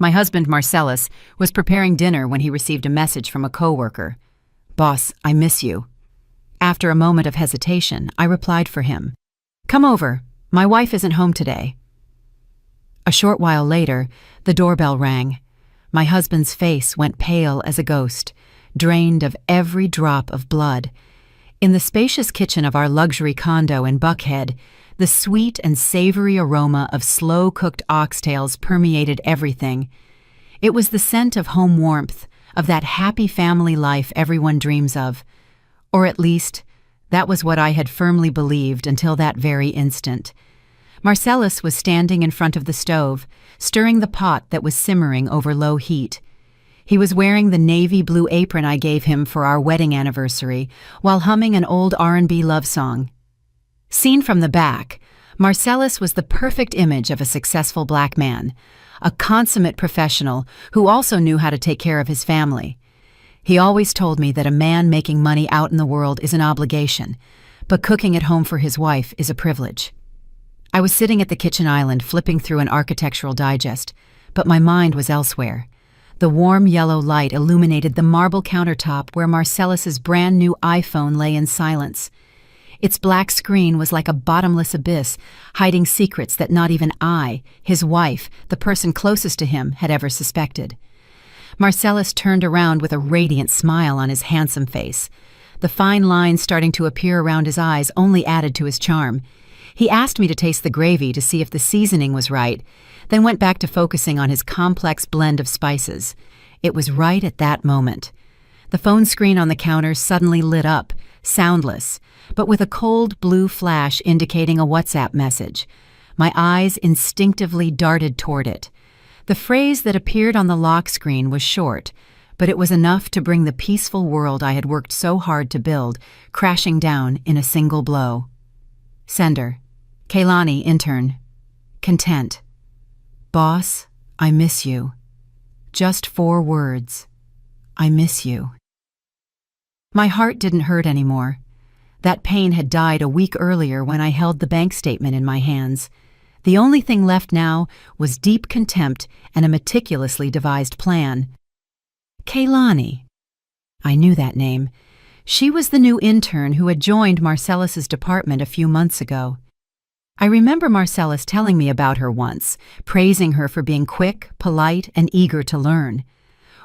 My husband, Marcellus, was preparing dinner when he received a message from a coworker. "Boss, I miss you." After a moment of hesitation, I replied for him. "Come over. My wife isn't home today." A short while later, the doorbell rang. My husband's face went pale as a ghost, drained of every drop of blood. In the spacious kitchen of our luxury condo in Buckhead, the sweet and savory aroma of slow-cooked oxtails permeated everything. It was the scent of home warmth, of that happy family life everyone dreams of. Or at least, that was what I had firmly believed until that very instant. Marcellus was standing in front of the stove, stirring the pot that was simmering over low heat. He was wearing the navy blue apron I gave him for our wedding anniversary, while humming an old R&B love song. Seen from the back, Marcellus was the perfect image of a successful black man, a consummate professional who also knew how to take care of his family. He always told me that a man making money out in the world is an obligation, but cooking at home for his wife is a privilege. I was sitting at the kitchen island flipping through an architectural digest, but my mind was elsewhere. The warm yellow light illuminated the marble countertop where Marcellus's brand new iPhone lay in silence. Its black screen was like a bottomless abyss, hiding secrets that not even I, his wife, the person closest to him, had ever suspected. Marcellus turned around with a radiant smile on his handsome face. The fine lines starting to appear around his eyes only added to his charm. He asked me to taste the gravy to see if the seasoning was right, then went back to focusing on his complex blend of spices. It was right at that moment. The phone screen on the counter suddenly lit up, soundless, but with a cold blue flash indicating a WhatsApp message. My eyes instinctively darted toward it. The phrase that appeared on the lock screen was short, but it was enough to bring the peaceful world I had worked so hard to build crashing down in a single blow. Sender: Kaylani, intern. Content. Boss, I miss you. Just 4 words. I miss you. My heart didn't hurt anymore. That pain had died a week earlier when I held the bank statement in my hands. The only thing left now was deep contempt and a meticulously devised plan. Kaylani. I knew that name. She was the new intern who had joined Marcellus's department a few months ago. I remember Marcellus telling me about her once, praising her for being quick, polite, and eager to learn.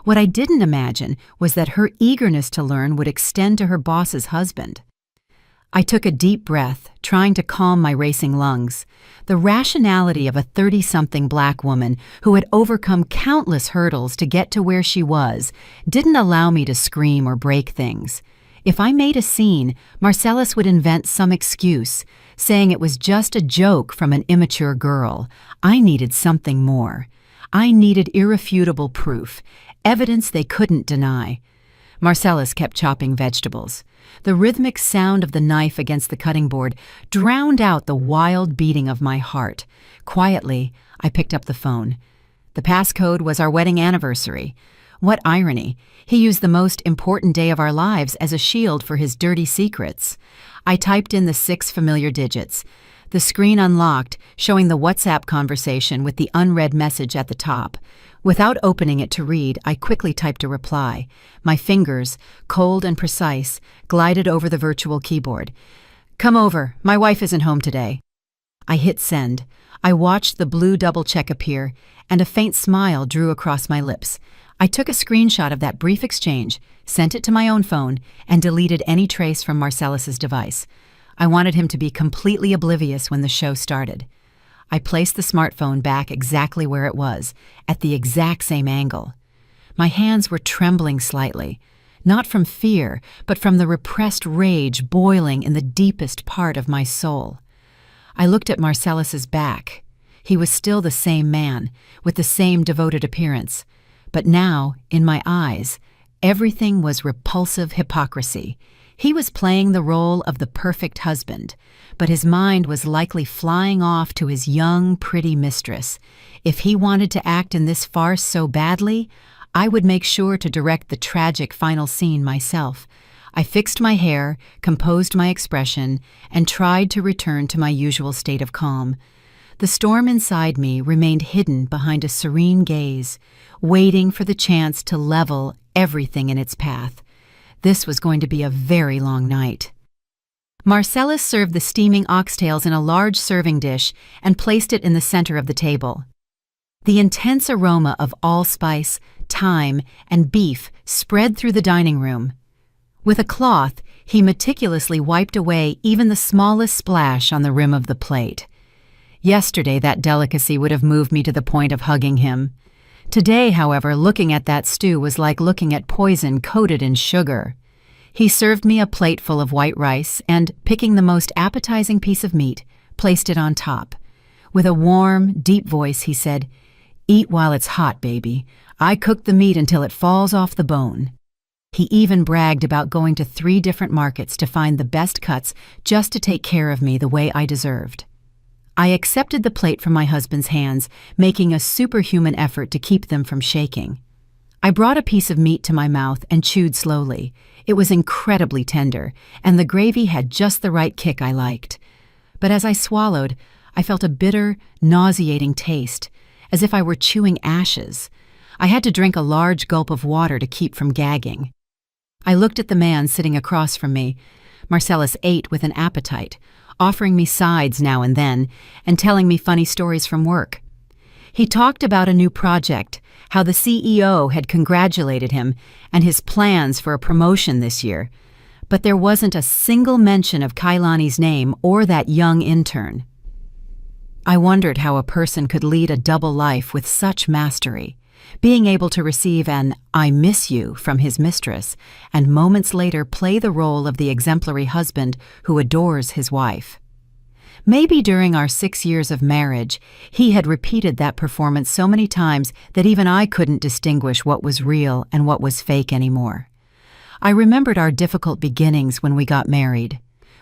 What I didn't imagine was that her eagerness to learn would extend to her boss's husband. I took a deep breath, trying to calm my racing lungs. The rationality of a 30-something black woman who had overcome countless hurdles to get to where she was didn't allow me to scream or break things. If I made a scene, Marcellus would invent some excuse, saying it was just a joke from an immature girl. I needed something more. I needed irrefutable proof, evidence they couldn't deny. Marcellus kept chopping vegetables. The rhythmic sound of the knife against the cutting board drowned out the wild beating of my heart. Quietly, I picked up the phone. The passcode was our wedding anniversary. What irony! He used the most important day of our lives as a shield for his dirty secrets. I typed in the 6 familiar digits. The screen unlocked, showing the WhatsApp conversation with the unread message at the top. Without opening it to read, I quickly typed a reply. My fingers, cold and precise, glided over the virtual keyboard. Come over. My wife isn't home today. I hit send. I watched the blue double check appear, and a faint smile drew across my lips. I took a screenshot of that brief exchange, sent it to my own phone, and deleted any trace from Marcellus's device. I wanted him to be completely oblivious when the show started. I placed the smartphone back exactly where it was, at the exact same angle. My hands were trembling slightly, not from fear, but from the repressed rage boiling in the deepest part of my soul. I looked at Marcellus's back. He was still the same man, with the same devoted appearance. But now, in my eyes, everything was repulsive hypocrisy. He was playing the role of the perfect husband, but his mind was likely flying off to his young, pretty mistress. If he wanted to act in this farce so badly, I would make sure to direct the tragic final scene myself. I fixed my hair, composed my expression, and tried to return to my usual state of calm. The storm inside me remained hidden behind a serene gaze, waiting for the chance to level everything in its path. This was going to be a very long night. Marcellus served the steaming oxtails in a large serving dish and placed it in the center of the table. The intense aroma of allspice, thyme, and beef spread through the dining room. With a cloth, he meticulously wiped away even the smallest splash on the rim of the plate. Yesterday, that delicacy would have moved me to the point of hugging him. Today, however, looking at that stew was like looking at poison coated in sugar. He served me a plate full of white rice and, picking the most appetizing piece of meat, placed it on top. With a warm, deep voice, he said, "Eat while it's hot, baby. I cook the meat until it falls off the bone." He even bragged about going to 3 different markets to find the best cuts just to take care of me the way I deserved. I accepted the plate from my husband's hands, making a superhuman effort to keep them from shaking. I brought a piece of meat to my mouth and chewed slowly. It was incredibly tender, and the gravy had just the right kick I liked. But as I swallowed, I felt a bitter, nauseating taste, as if I were chewing ashes. I had to drink a large gulp of water to keep from gagging. I looked at the man sitting across from me. Marcellus ate with an appetite, offering me sides now and then, and telling me funny stories from work. He talked about a new project, how the CEO had congratulated him, and his plans for a promotion this year. But there wasn't a single mention of Kailani's name or that young intern. I wondered how a person could lead a double life with such mastery, being able to receive an "I miss you" from his mistress, and moments later play the role of the exemplary husband who adores his wife. Maybe during our 6 years of marriage, he had repeated that performance so many times that even I couldn't distinguish what was real and what was fake anymore. I remembered our difficult beginnings when we got married.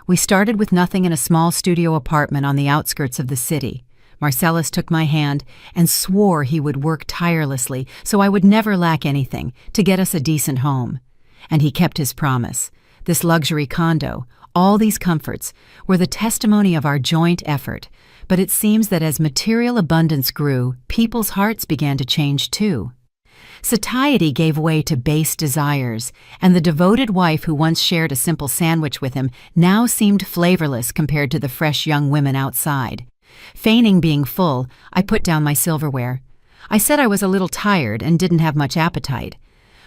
We started with nothing in a small studio apartment on the outskirts of the city. Marcellus took my hand and swore he would work tirelessly so I would never lack anything to get us a decent home. And he kept his promise. This luxury condo, all these comforts, were the testimony of our joint effort. But it seems that as material abundance grew, people's hearts began to change too. Satiety gave way to base desires, and the devoted wife who once shared a simple sandwich with him now seemed flavorless compared to the fresh young women outside. Feigning being full, I put down my silverware. I said I was a little tired and didn't have much appetite.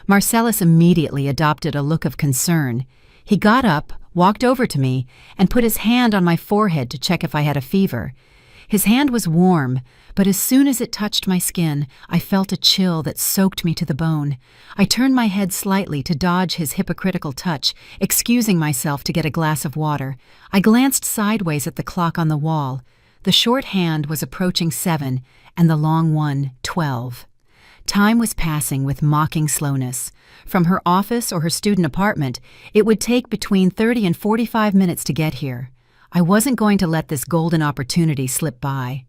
Marcellus immediately adopted a look of concern. He got up, walked over to me, and put his hand on my forehead to check if I had a fever. His hand was warm, but as soon as it touched my skin, I felt a chill that soaked me to the bone. I turned my head slightly to dodge his hypocritical touch, excusing myself to get a glass of water. I glanced sideways at the clock on the wall. The short hand was approaching 7, and the long one 12. Time was passing with mocking slowness. From her office or her student apartment, it would take between 30 and 45 minutes to get here. I wasn't going to let this golden opportunity slip by.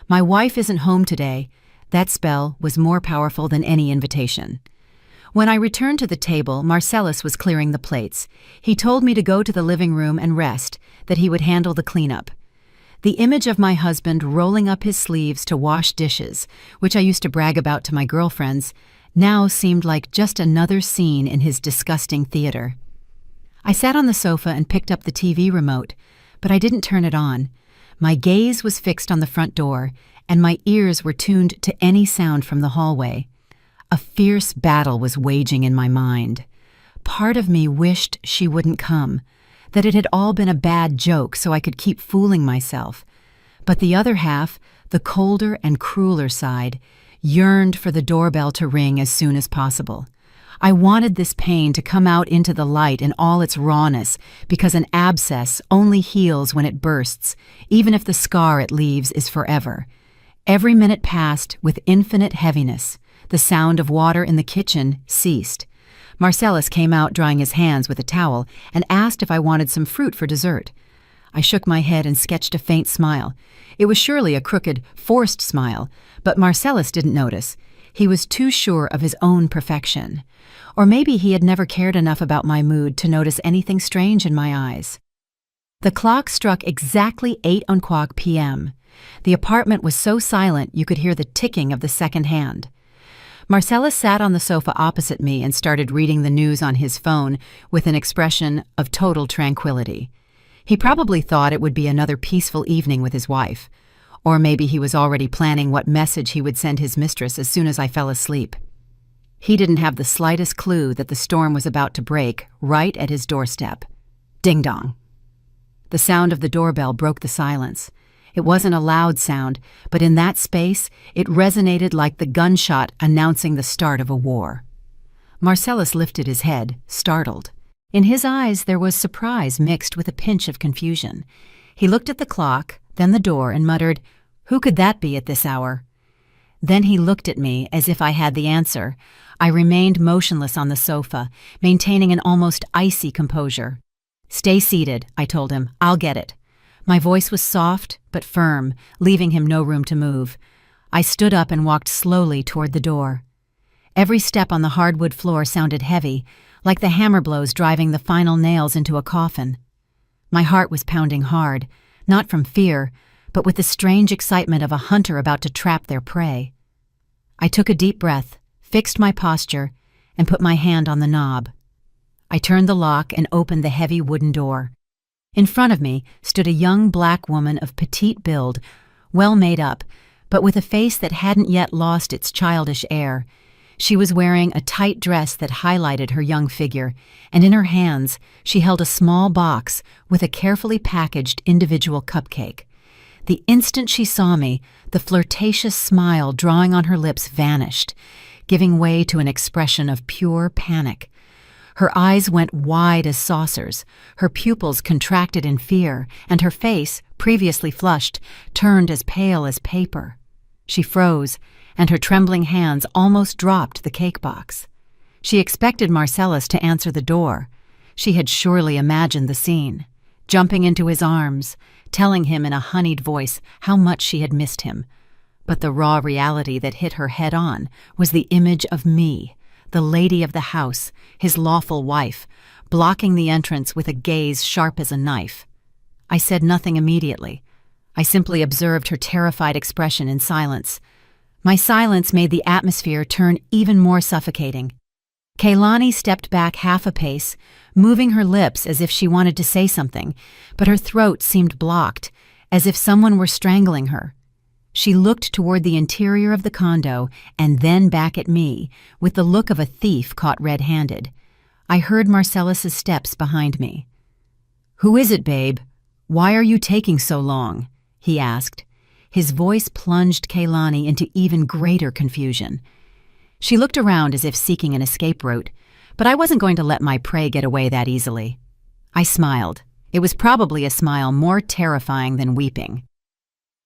My wife isn't home today. That spell was more powerful than any invitation. When I returned to the table, Marcellus was clearing the plates. He told me to go to the living room and rest, that he would handle the cleanup. The image of my husband rolling up his sleeves to wash dishes, which I used to brag about to my girlfriends, now seemed like just another scene in his disgusting theater. I sat on the sofa and picked up the TV remote, but I didn't turn it on. My gaze was fixed on the front door, and my ears were tuned to any sound from the hallway. A fierce battle was waging in my mind. Part of me wished she wouldn't come, that it had all been a bad joke so I could keep fooling myself. But the other half, the colder and crueler side, yearned for the doorbell to ring as soon as possible. I wanted this pain to come out into the light in all its rawness, because an abscess only heals when it bursts, even if the scar it leaves is forever. Every minute passed with infinite heaviness. The sound of water in the kitchen ceased. Marcellus came out drying his hands with a towel and asked if I wanted some fruit for dessert. I shook my head and sketched a faint smile. It was surely a crooked, forced smile, but Marcellus didn't notice. He was too sure of his own perfection. Or maybe he had never cared enough about my mood to notice anything strange in my eyes. The clock struck exactly 8 o'clock p.m. The apartment was so silent you could hear the ticking of the second hand. Marcellus sat on the sofa opposite me and started reading the news on his phone with an expression of total tranquility. He probably thought it would be another peaceful evening with his wife, or maybe he was already planning what message he would send his mistress as soon as I fell asleep. He didn't have the slightest clue that the storm was about to break right at his doorstep. Ding-dong. The sound of the doorbell broke the silence. It wasn't a loud sound, but in that space, it resonated like the gunshot announcing the start of a war. Marcellus lifted his head, startled. In his eyes there was surprise mixed with a pinch of confusion. He looked at the clock, then the door, and muttered, "Who could that be at this hour?" Then he looked at me as if I had the answer. I remained motionless on the sofa, maintaining an almost icy composure. "Stay seated," I told him. "I'll get it." My voice was soft but firm, leaving him no room to move. I stood up and walked slowly toward the door. Every step on the hardwood floor sounded heavy, like the hammer blows driving the final nails into a coffin. My heart was pounding hard, not from fear, but with the strange excitement of a hunter about to trap their prey. I took a deep breath, fixed my posture, and put my hand on the knob. I turned the lock and opened the heavy wooden door. In front of me stood a young black woman of petite build, well made up, but with a face that hadn't yet lost its childish air. She was wearing a tight dress that highlighted her young figure, and in her hands she held a small box with a carefully packaged individual cupcake. The instant she saw me, the flirtatious smile drawing on her lips vanished, giving way to an expression of pure panic. Her eyes went wide as saucers, her pupils contracted in fear, and her face, previously flushed, turned as pale as paper. She froze, and her trembling hands almost dropped the cake box. She expected Marcellus to answer the door. She had surely imagined the scene, jumping into his arms, telling him in a honeyed voice how much she had missed him. But the raw reality that hit her head-on was the image of me, the lady of the house, his lawful wife, blocking the entrance with a gaze sharp as a knife. I said nothing immediately. I simply observed her terrified expression in silence. My silence made the atmosphere turn even more suffocating. Kaylani stepped back half a pace, moving her lips as if she wanted to say something, but her throat seemed blocked, as if someone were strangling her. She looked toward the interior of the condo and then back at me, with the look of a thief caught red-handed. I heard Marcellus's steps behind me. "Who is it, babe? Why are you taking so long?" he asked. His voice plunged Kaylani into even greater confusion. She looked around as if seeking an escape route, but I wasn't going to let my prey get away that easily. I smiled. It was probably a smile more terrifying than weeping.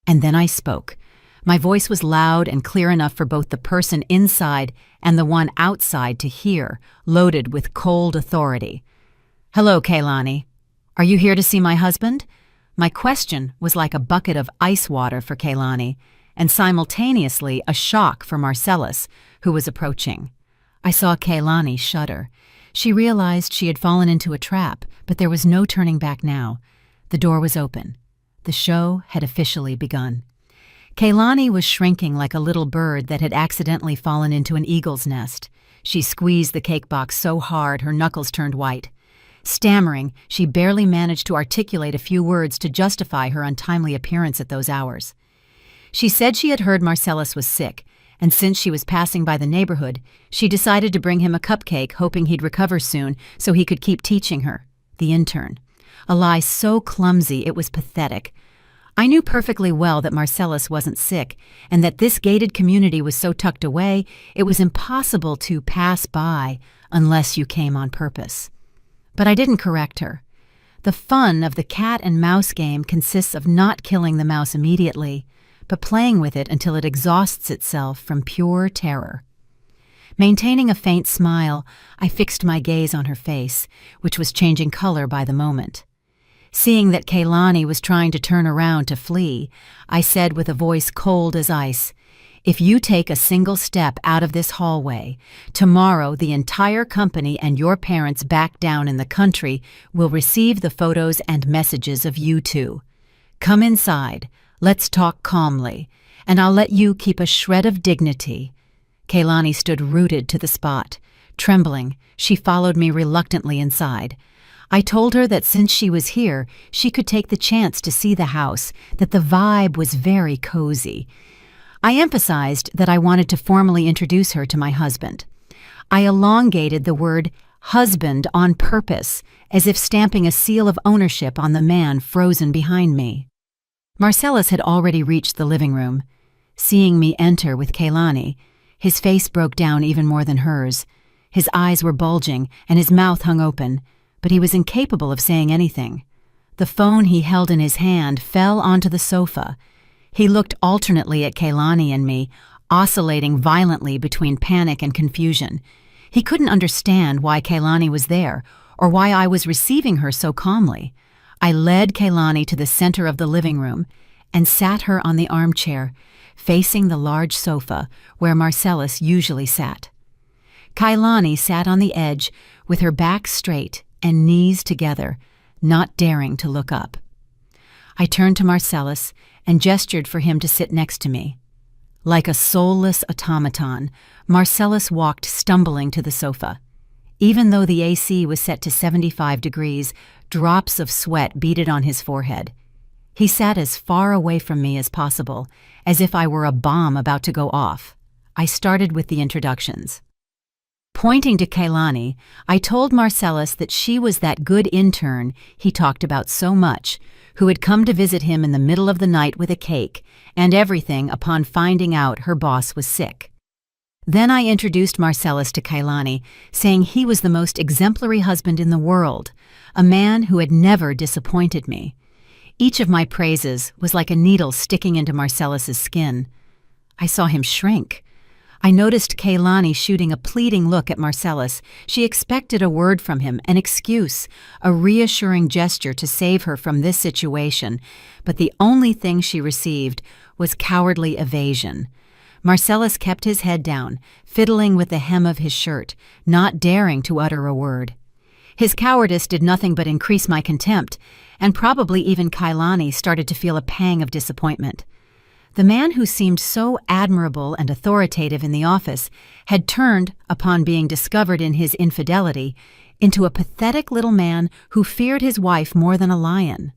And then I spoke. My voice was loud and clear enough for both the person inside and the one outside to hear, loaded with cold authority. "Hello, Kaylani. Are you here to see my husband?" My question was like a bucket of ice water for Kaylani, and simultaneously a shock for Marcellus, who was approaching. I saw Kaylani shudder. She realized she had fallen into a trap, but there was no turning back now. The door was open. The show had officially begun. Kaylani was shrinking like a little bird that had accidentally fallen into an eagle's nest. She squeezed the cake box so hard her knuckles turned white. Stammering, she barely managed to articulate a few words to justify her untimely appearance at those hours. She said she had heard Marcellus was sick, and since she was passing by the neighborhood, she decided to bring him a cupcake, hoping he'd recover soon so he could keep teaching her, the intern. A lie so clumsy it was pathetic. I knew perfectly well that Marcellus wasn't sick, and that this gated community was so tucked away, it was impossible to pass by unless you came on purpose. But I didn't correct her. The fun of the cat and mouse game consists of not killing the mouse immediately, but playing with it until it exhausts itself from pure terror. Maintaining a faint smile, I fixed my gaze on her face, which was changing color by the moment. Seeing that Kaylani was trying to turn around to flee, I said with a voice cold as ice, "If you take a single step out of this hallway, tomorrow the entire company and your parents back down in the country will receive the photos and messages of you two. Come inside, Let's talk calmly, and I'll let you keep a shred of dignity." Kaylani stood rooted to the spot. Trembling, she followed me reluctantly inside. I told her that since she was here, she could take the chance to see the house, that the vibe was very cozy. I emphasized that I wanted to formally introduce her to my husband. I elongated the word husband on purpose, as if stamping a seal of ownership on the man frozen behind me. Marcellus had already reached the living room. Seeing me enter with Kaylani, his face broke down even more than hers. His eyes were bulging and his mouth hung open, but he was incapable of saying anything. The phone he held in his hand fell onto the sofa. He looked alternately at Kaylani and me, oscillating violently between panic and confusion. He couldn't understand why Kaylani was there, or why I was receiving her so calmly. I led Kaylani to the center of the living room and sat her on the armchair, facing the large sofa where Marcellus usually sat. Kaylani sat on the edge with her back straight and knees together, not daring to look up. I turned to Marcellus and gestured for him to sit next to me. Like a soulless automaton, Marcellus walked stumbling to the sofa. Even though the AC was set to 75 degrees, drops of sweat beaded on his forehead. He sat as far away from me as possible, as if I were a bomb about to go off. I started with the introductions. Pointing to Kaylani, I told Marcellus that she was that good intern he talked about so much, who had come to visit him in the middle of the night with a cake and everything upon finding out her boss was sick. Then I introduced Marcellus to Kaylani, saying he was the most exemplary husband in the world, a man who had never disappointed me. Each of my praises was like a needle sticking into Marcellus's skin. I saw him shrink. I noticed Kaylani shooting a pleading look at Marcellus. She expected a word from him, an excuse, a reassuring gesture to save her from this situation, but the only thing she received was cowardly evasion. Marcellus kept his head down, fiddling with the hem of his shirt, not daring to utter a word. His cowardice did nothing but increase my contempt, and probably even Kaylani started to feel a pang of disappointment. The man who seemed so admirable and authoritative in the office had turned, upon being discovered in his infidelity, into a pathetic little man who feared his wife more than a lion.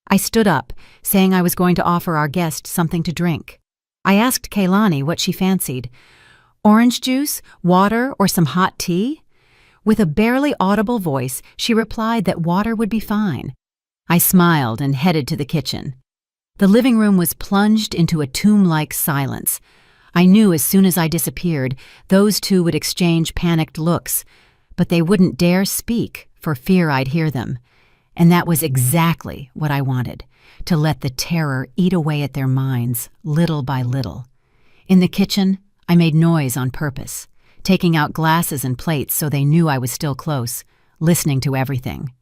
I stood up, saying I was going to offer our guest something to drink. I asked Kaylani what she fancied. Orange juice, water, or some hot tea? With a barely audible voice, she replied that water would be fine. I smiled and headed to the kitchen. The living room was plunged into a tomb-like silence. I knew as soon as I disappeared, those two would exchange panicked looks, but they wouldn't dare speak for fear I'd hear them. And that was exactly what I wanted, to let the terror eat away at their minds, little by little. In the kitchen, I made noise on purpose, taking out glasses and plates so they knew I was still close, listening to everything.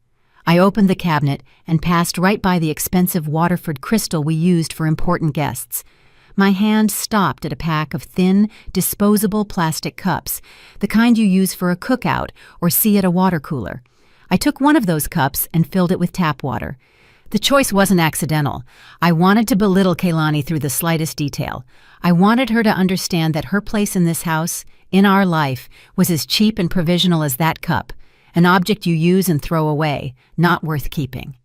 I opened the cabinet and passed right by the expensive Waterford crystal we used for important guests. My hand stopped at a pack of thin, disposable plastic cups, the kind you use for a cookout or see at a water cooler. I took one of those cups and filled it with tap water. The choice wasn't accidental. I wanted to belittle Kaylani through the slightest detail. I wanted her to understand that her place in this house, in our life, was as cheap and provisional as that cup. An object you use and throw away, not worth keeping.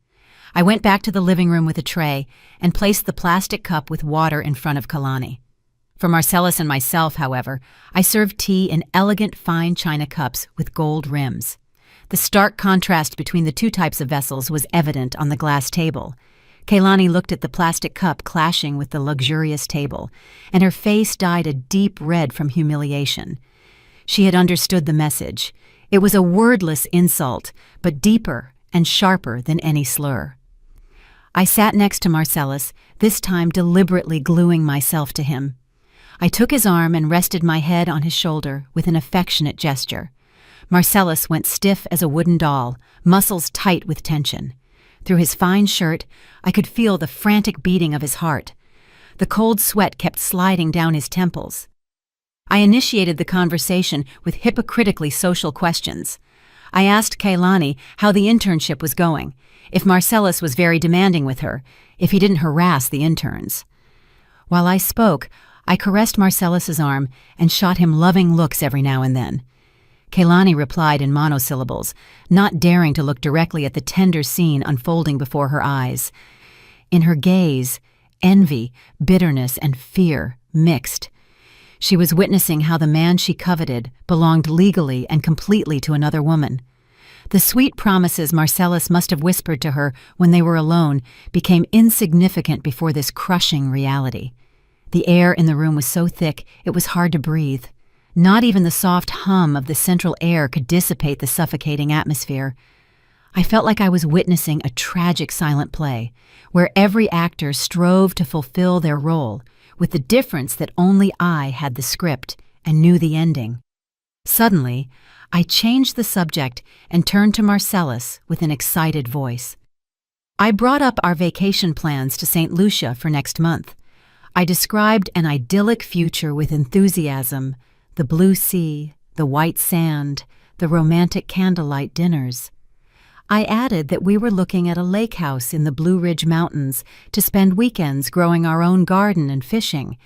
I went back to the living room with a tray and placed the plastic cup with water in front of Kaylani. For Marcellus and myself, however, I served tea in elegant fine china cups with gold rims. The stark contrast between the two types of vessels was evident on the glass table. Kaylani looked at the plastic cup clashing with the luxurious table, and her face dyed a deep red from humiliation. She had understood the message. It was a wordless insult, but deeper and sharper than any slur. I sat next to Marcellus, this time deliberately gluing myself to him. I took his arm and rested my head on his shoulder with an affectionate gesture. Marcellus went stiff as a wooden doll, muscles tight with tension. Through his fine shirt, I could feel the frantic beating of his heart. The cold sweat kept sliding down his temples. I initiated the conversation with hypocritically social questions. I asked Kaylani how the internship was going, if Marcellus was very demanding with her, if he didn't harass the interns. While I spoke, I caressed Marcellus's arm and shot him loving looks every now and then. Kaylani replied in monosyllables, not daring to look directly at the tender scene unfolding before her eyes. In her gaze, envy, bitterness, and fear mixed. She was witnessing how the man she coveted belonged legally and completely to another woman. The sweet promises Marcellus must have whispered to her when they were alone became insignificant before this crushing reality. The air in the room was so thick it was hard to breathe. Not even the soft hum of the central air could dissipate the suffocating atmosphere. I felt like I was witnessing a tragic silent play, where every actor strove to fulfill their role, with the difference that only I had the script and knew the ending. Suddenly, I changed the subject and turned to Marcellus with an excited voice. I brought up our vacation plans to St. Lucia for next month. I described an idyllic future with enthusiasm, the blue sea, the white sand, the romantic candlelight dinners. I added that we were looking at a lake house in the Blue Ridge Mountains to spend weekends growing our own garden and fishing,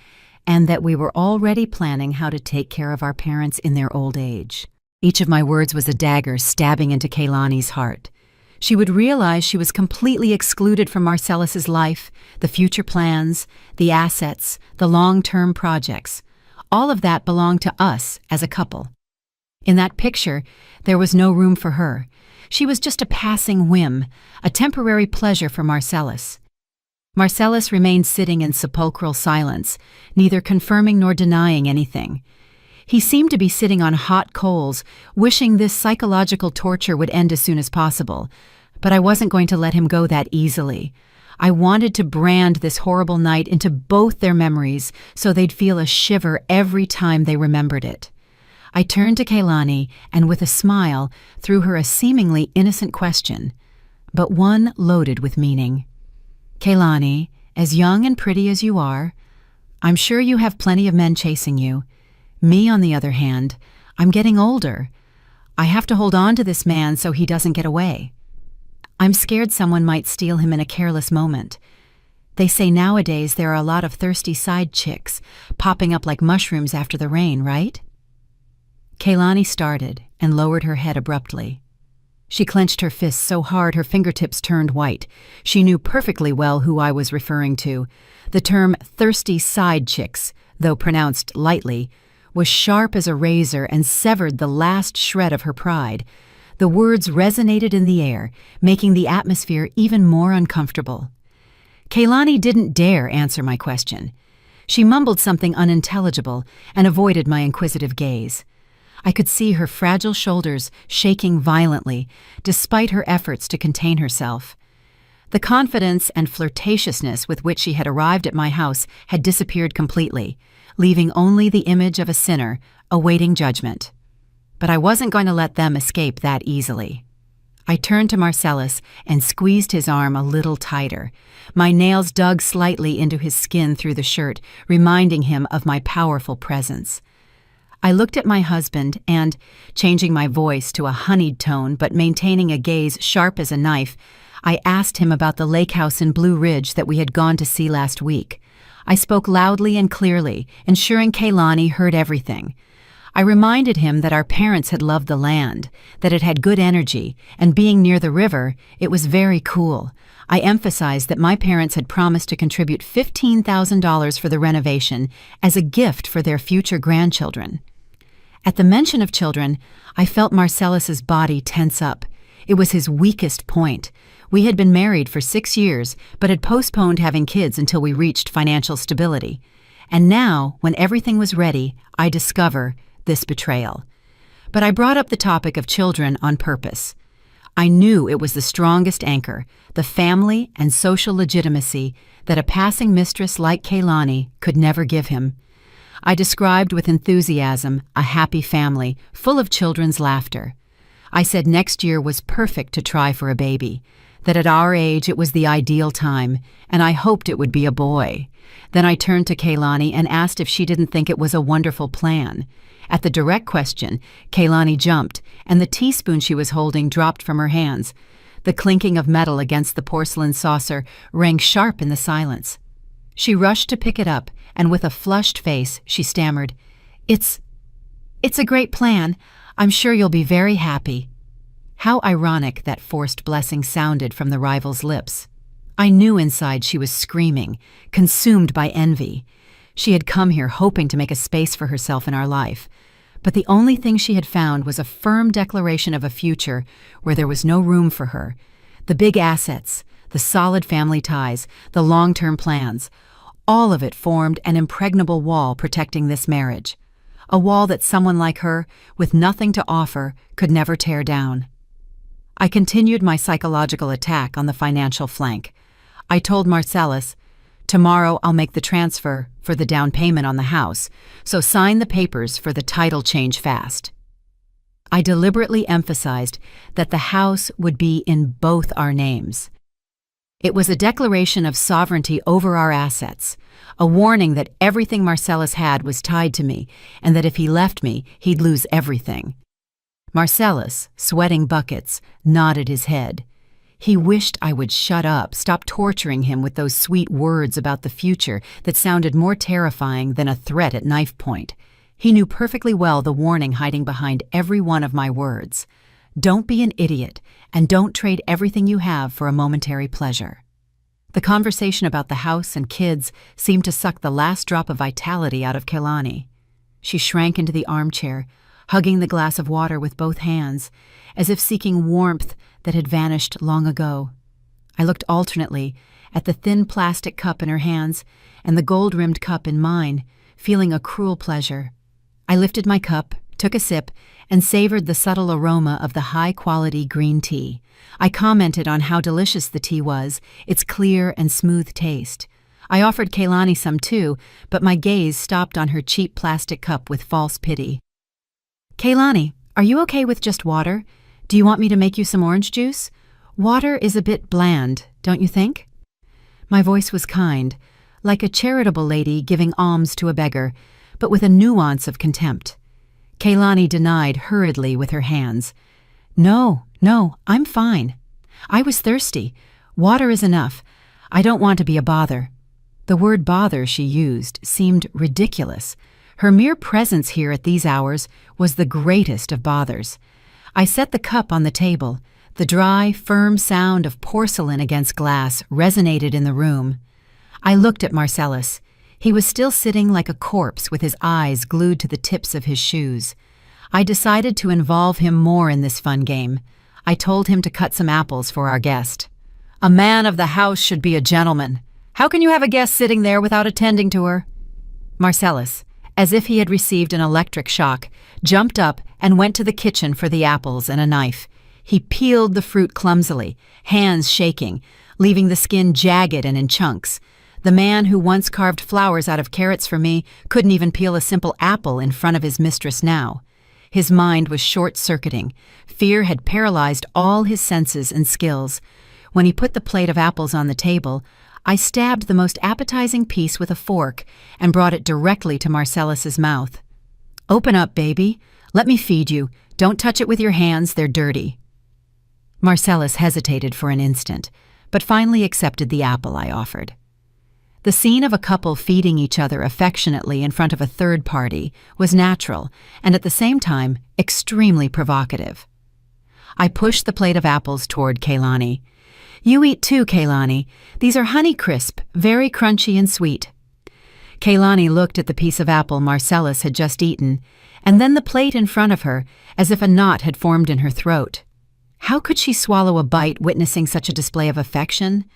and that we were already planning how to take care of our parents in their old age. Each of my words was a dagger stabbing into Kaylani's heart. She would realize she was completely excluded from Marcellus's life, the future plans, the assets, the long-term projects. All of that belonged to us as a couple. In that picture, there was no room for her. She was just a passing whim, a temporary pleasure for Marcellus. Marcellus remained sitting in sepulchral silence, neither confirming nor denying anything. He seemed to be sitting on hot coals, wishing this psychological torture would end as soon as possible. But I wasn't going to let him go that easily. I wanted to brand this horrible night into both their memories so they'd feel a shiver every time they remembered it. I turned to Kaylani and with a smile threw her a seemingly innocent question, but one loaded with meaning. Kaylani, as young and pretty as you are, I'm sure you have plenty of men chasing you. Me, on the other hand, I'm getting older. I have to hold on to this man so he doesn't get away. I'm scared someone might steal him in a careless moment. They say nowadays there are a lot of thirsty side chicks popping up like mushrooms after the rain, right? Kaylani started and lowered her head abruptly. She clenched her fists so hard her fingertips turned white. She knew perfectly well who I was referring to. The term thirsty side chicks, though pronounced lightly, was sharp as a razor and severed the last shred of her pride. The words resonated in the air, making the atmosphere even more uncomfortable. Kaylani didn't dare answer my question. She mumbled something unintelligible and avoided my inquisitive gaze. I could see her fragile shoulders shaking violently, despite her efforts to contain herself. The confidence and flirtatiousness with which she had arrived at my house had disappeared completely, leaving only the image of a sinner awaiting judgment. But I wasn't going to let them escape that easily. I turned to Marcellus and squeezed his arm a little tighter. My nails dug slightly into his skin through the shirt, reminding him of my powerful presence. I looked at my husband and, changing my voice to a honeyed tone but maintaining a gaze sharp as a knife, I asked him about the lake house in Blue Ridge that we had gone to see last week. I spoke loudly and clearly, ensuring Kaylani heard everything. I reminded him that our parents had loved the land, that it had good energy, and being near the river, it was very cool. I emphasized that my parents had promised to contribute $15,000 for the renovation as a gift for their future grandchildren. At the mention of children, I felt Marcellus's body tense up. It was his weakest point. We had been married for 6 years, but had postponed having kids until we reached financial stability. And now, when everything was ready, I discover this betrayal. But I brought up the topic of children on purpose. I knew it was the strongest anchor, the family and social legitimacy that a passing mistress like Kaylani could never give him. I described with enthusiasm a happy family, full of children's laughter. I said next year was perfect to try for a baby. that at our age it was the ideal time, and I hoped it would be a boy. Then I turned to Kaylani and asked if she didn't think it was a wonderful plan. At the direct question, Kaylani jumped, and the teaspoon she was holding dropped from her hands. The clinking of metal against the porcelain saucer rang sharp in the silence. She rushed to pick it up, and with a flushed face, she stammered, It's a great plan. I'm sure you'll be very happy." How ironic that forced blessing sounded from the rival's lips. I knew inside she was screaming, consumed by envy. She had come here hoping to make a space for herself in our life, but the only thing she had found was a firm declaration of a future where there was no room for her. The big assets, the solid family ties, the long-term plans, all of it formed an impregnable wall protecting this marriage. A wall that someone like her, with nothing to offer, could never tear down. I continued my psychological attack on the financial flank. I told Marcellus, "Tomorrow I'll make the transfer for the down payment on the house, so sign the papers for the title change fast." I deliberately emphasized that the house would be in both our names. It was a declaration of sovereignty over our assets, a warning that everything Marcellus had was tied to me, and that if he left me, he'd lose everything. Marcellus, sweating buckets, nodded his head. He wished I would shut up, stop torturing him with those sweet words about the future that sounded more terrifying than a threat at knife point. He knew perfectly well the warning hiding behind every one of my words. Don't be an idiot, and don't trade everything you have for a momentary pleasure. The conversation about the house and kids seemed to suck the last drop of vitality out of Kaylani. She shrank into the armchair, hugging the glass of water with both hands, as if seeking warmth that had vanished long ago. I looked alternately at the thin plastic cup in her hands and the gold-rimmed cup in mine, feeling a cruel pleasure. I lifted my cup, took a sip, and savored the subtle aroma of the high-quality green tea. I commented on how delicious the tea was, its clear and smooth taste. I offered Kaylani some too, but my gaze stopped on her cheap plastic cup with false pity. "Kaylani, are you okay with just water? Do you want me to make you some orange juice? Water is a bit bland, don't you think?" My voice was kind, like a charitable lady giving alms to a beggar, but with a nuance of contempt. Kaylani denied hurriedly with her hands. No, I'm fine. I was thirsty. Water is enough. I don't want to be a bother." The word bother she used seemed ridiculous. Her mere presence here at these hours was the greatest of bothers. I set the cup on the table. The dry, firm sound of porcelain against glass resonated in the room. I looked at Marcellus. He was still sitting like a corpse with his eyes glued to the tips of his shoes. I decided to involve him more in this fun game. I told him to cut some apples for our guest. "A man of the house should be a gentleman. How can you have a guest sitting there without attending to her?" Marcellus, as if he had received an electric shock, jumped up and went to the kitchen for the apples and a knife. He peeled the fruit clumsily, hands shaking, leaving the skin jagged and in chunks. The man who once carved flowers out of carrots for me couldn't even peel a simple apple in front of his mistress now. His mind was short-circuiting. Fear had paralyzed all his senses and skills. When he put the plate of apples on the table, I stabbed the most appetizing piece with a fork and brought it directly to Marcellus's mouth. "Open up, baby. Let me feed you. Don't touch it with your hands, they're dirty." Marcellus hesitated for an instant, but finally accepted the apple I offered. The scene of a couple feeding each other affectionately in front of a third party was natural and at the same time extremely provocative. I pushed the plate of apples toward Kaylani. "You eat too, Kaylani. These are Honeycrisp, very crunchy and sweet." Kaylani looked at the piece of apple Marcellus had just eaten, and then the plate in front of her, as if a knot had formed in her throat. How could she swallow a bite witnessing such a display of affection?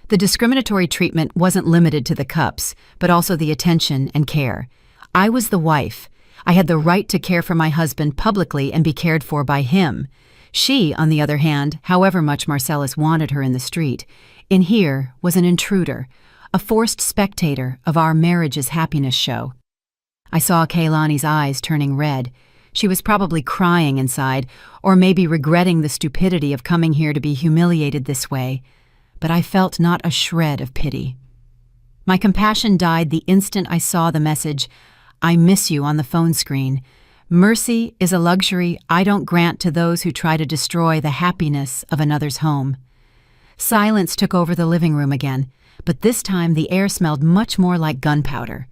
The discriminatory treatment wasn't limited to the cups, but also the attention and care. I was the wife. I had the right to care for my husband publicly and be cared for by him. She, on the other hand, however much Marcellus wanted her in the street, in here was an intruder, a forced spectator of our marriage's happiness show. I saw Kaylani's eyes turning red. She was probably crying inside, or maybe regretting the stupidity of coming here to be humiliated this way, but I felt not a shred of pity. My compassion died the instant I saw the message, "I miss you," on the phone screen. Mercy is a luxury I don't grant to those who try to destroy the happiness of another's home. Silence took over the living room again, but this time the air smelled much more like gunpowder.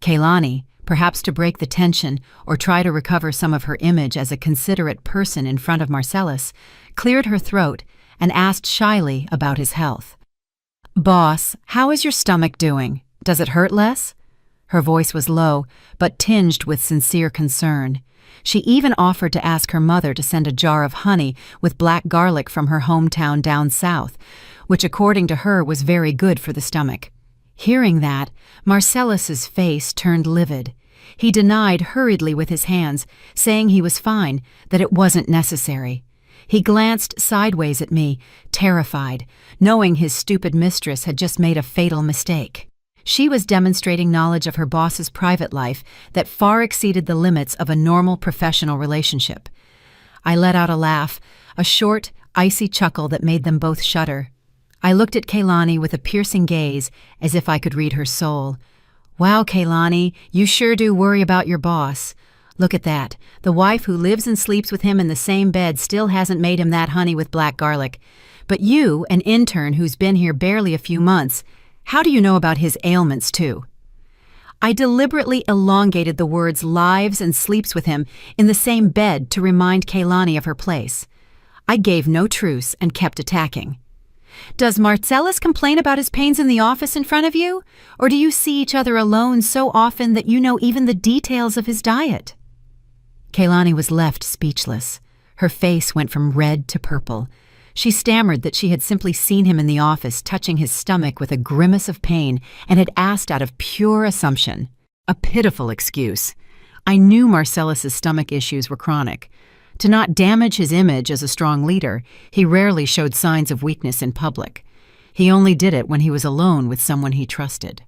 Kaylani, perhaps to break the tension or try to recover some of her image as a considerate person in front of Marcellus, cleared her throat and asked shyly about his health. "Boss, how is your stomach doing? Does it hurt less?" Her voice was low, but tinged with sincere concern. She even offered to ask her mother to send a jar of honey with black garlic from her hometown down south, which according to her was very good for the stomach. Hearing that, Marcellus's face turned livid. He denied hurriedly with his hands, saying he was fine, that it wasn't necessary. He glanced sideways at me, terrified, knowing his stupid mistress had just made a fatal mistake. She was demonstrating knowledge of her boss's private life that far exceeded the limits of a normal professional relationship. I let out a laugh, a short, icy chuckle that made them both shudder. I looked at Kaylani with a piercing gaze, as if I could read her soul. "Wow, Kaylani, you sure do worry about your boss. Look at that. The wife who lives and sleeps with him in the same bed still hasn't made him that honey with black garlic. But you, an intern who's been here barely a few months, how do you know about his ailments, too?" I deliberately elongated the words "lives and sleeps with him" in the same bed to remind Kaylani of her place. I gave no truce and kept attacking. "Does Marcellus complain about his pains in the office in front of you? Or do you see each other alone so often that you know even the details of his diet?" Kaylani was left speechless. Her face went from red to purple. She stammered that she had simply seen him in the office touching his stomach with a grimace of pain and had asked out of pure assumption. A pitiful excuse. I knew Marcellus's stomach issues were chronic. To not damage his image as a strong leader, he rarely showed signs of weakness in public. He only did it when he was alone with someone he trusted.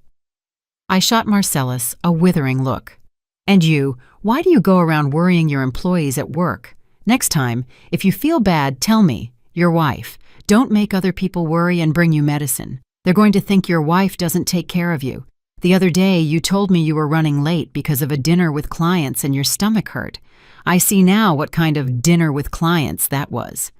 I shot Marcellus a withering look. "And you, why do you go around worrying your employees at work? Next time, if you feel bad, tell me, your wife. Don't make other people worry and bring you medicine. They're going to think your wife doesn't take care of you. The other day, you told me you were running late because of a dinner with clients and your stomach hurt. I see now what kind of dinner with clients that was."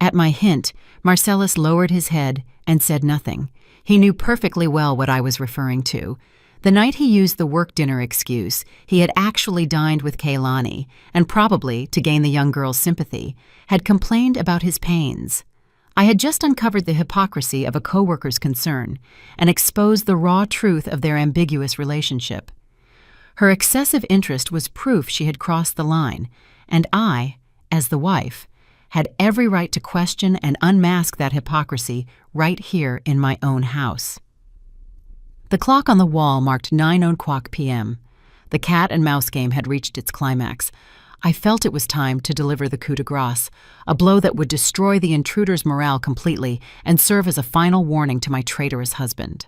At my hint, Marcellus lowered his head and said nothing. He knew perfectly well what I was referring to. The night he used the work dinner excuse, he had actually dined with Kaylani, and probably, to gain the young girl's sympathy, had complained about his pains. I had just uncovered the hypocrisy of a coworker's concern and exposed the raw truth of their ambiguous relationship. Her excessive interest was proof she had crossed the line, and I, as the wife, had every right to question and unmask that hypocrisy right here in my own house. The clock on the wall marked 9:00 p.m. The cat and mouse game had reached its climax. I felt it was time to deliver the coup de grace, a blow that would destroy the intruder's morale completely and serve as a final warning to my traitorous husband.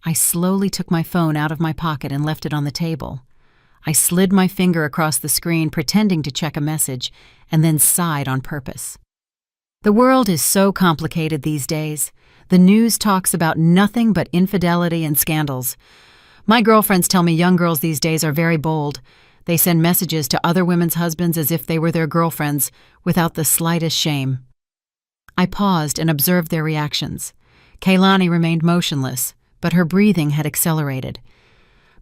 I slowly took my phone out of my pocket and left it on the table. I slid my finger across the screen, pretending to check a message, and then sighed on purpose. The world is so complicated these days. The news talks about nothing but infidelity and scandals. My girlfriends tell me young girls these days are very bold. They send messages to other women's husbands as if they were their girlfriends, without the slightest shame. I paused and observed their reactions. Kaylani remained motionless, but her breathing had accelerated.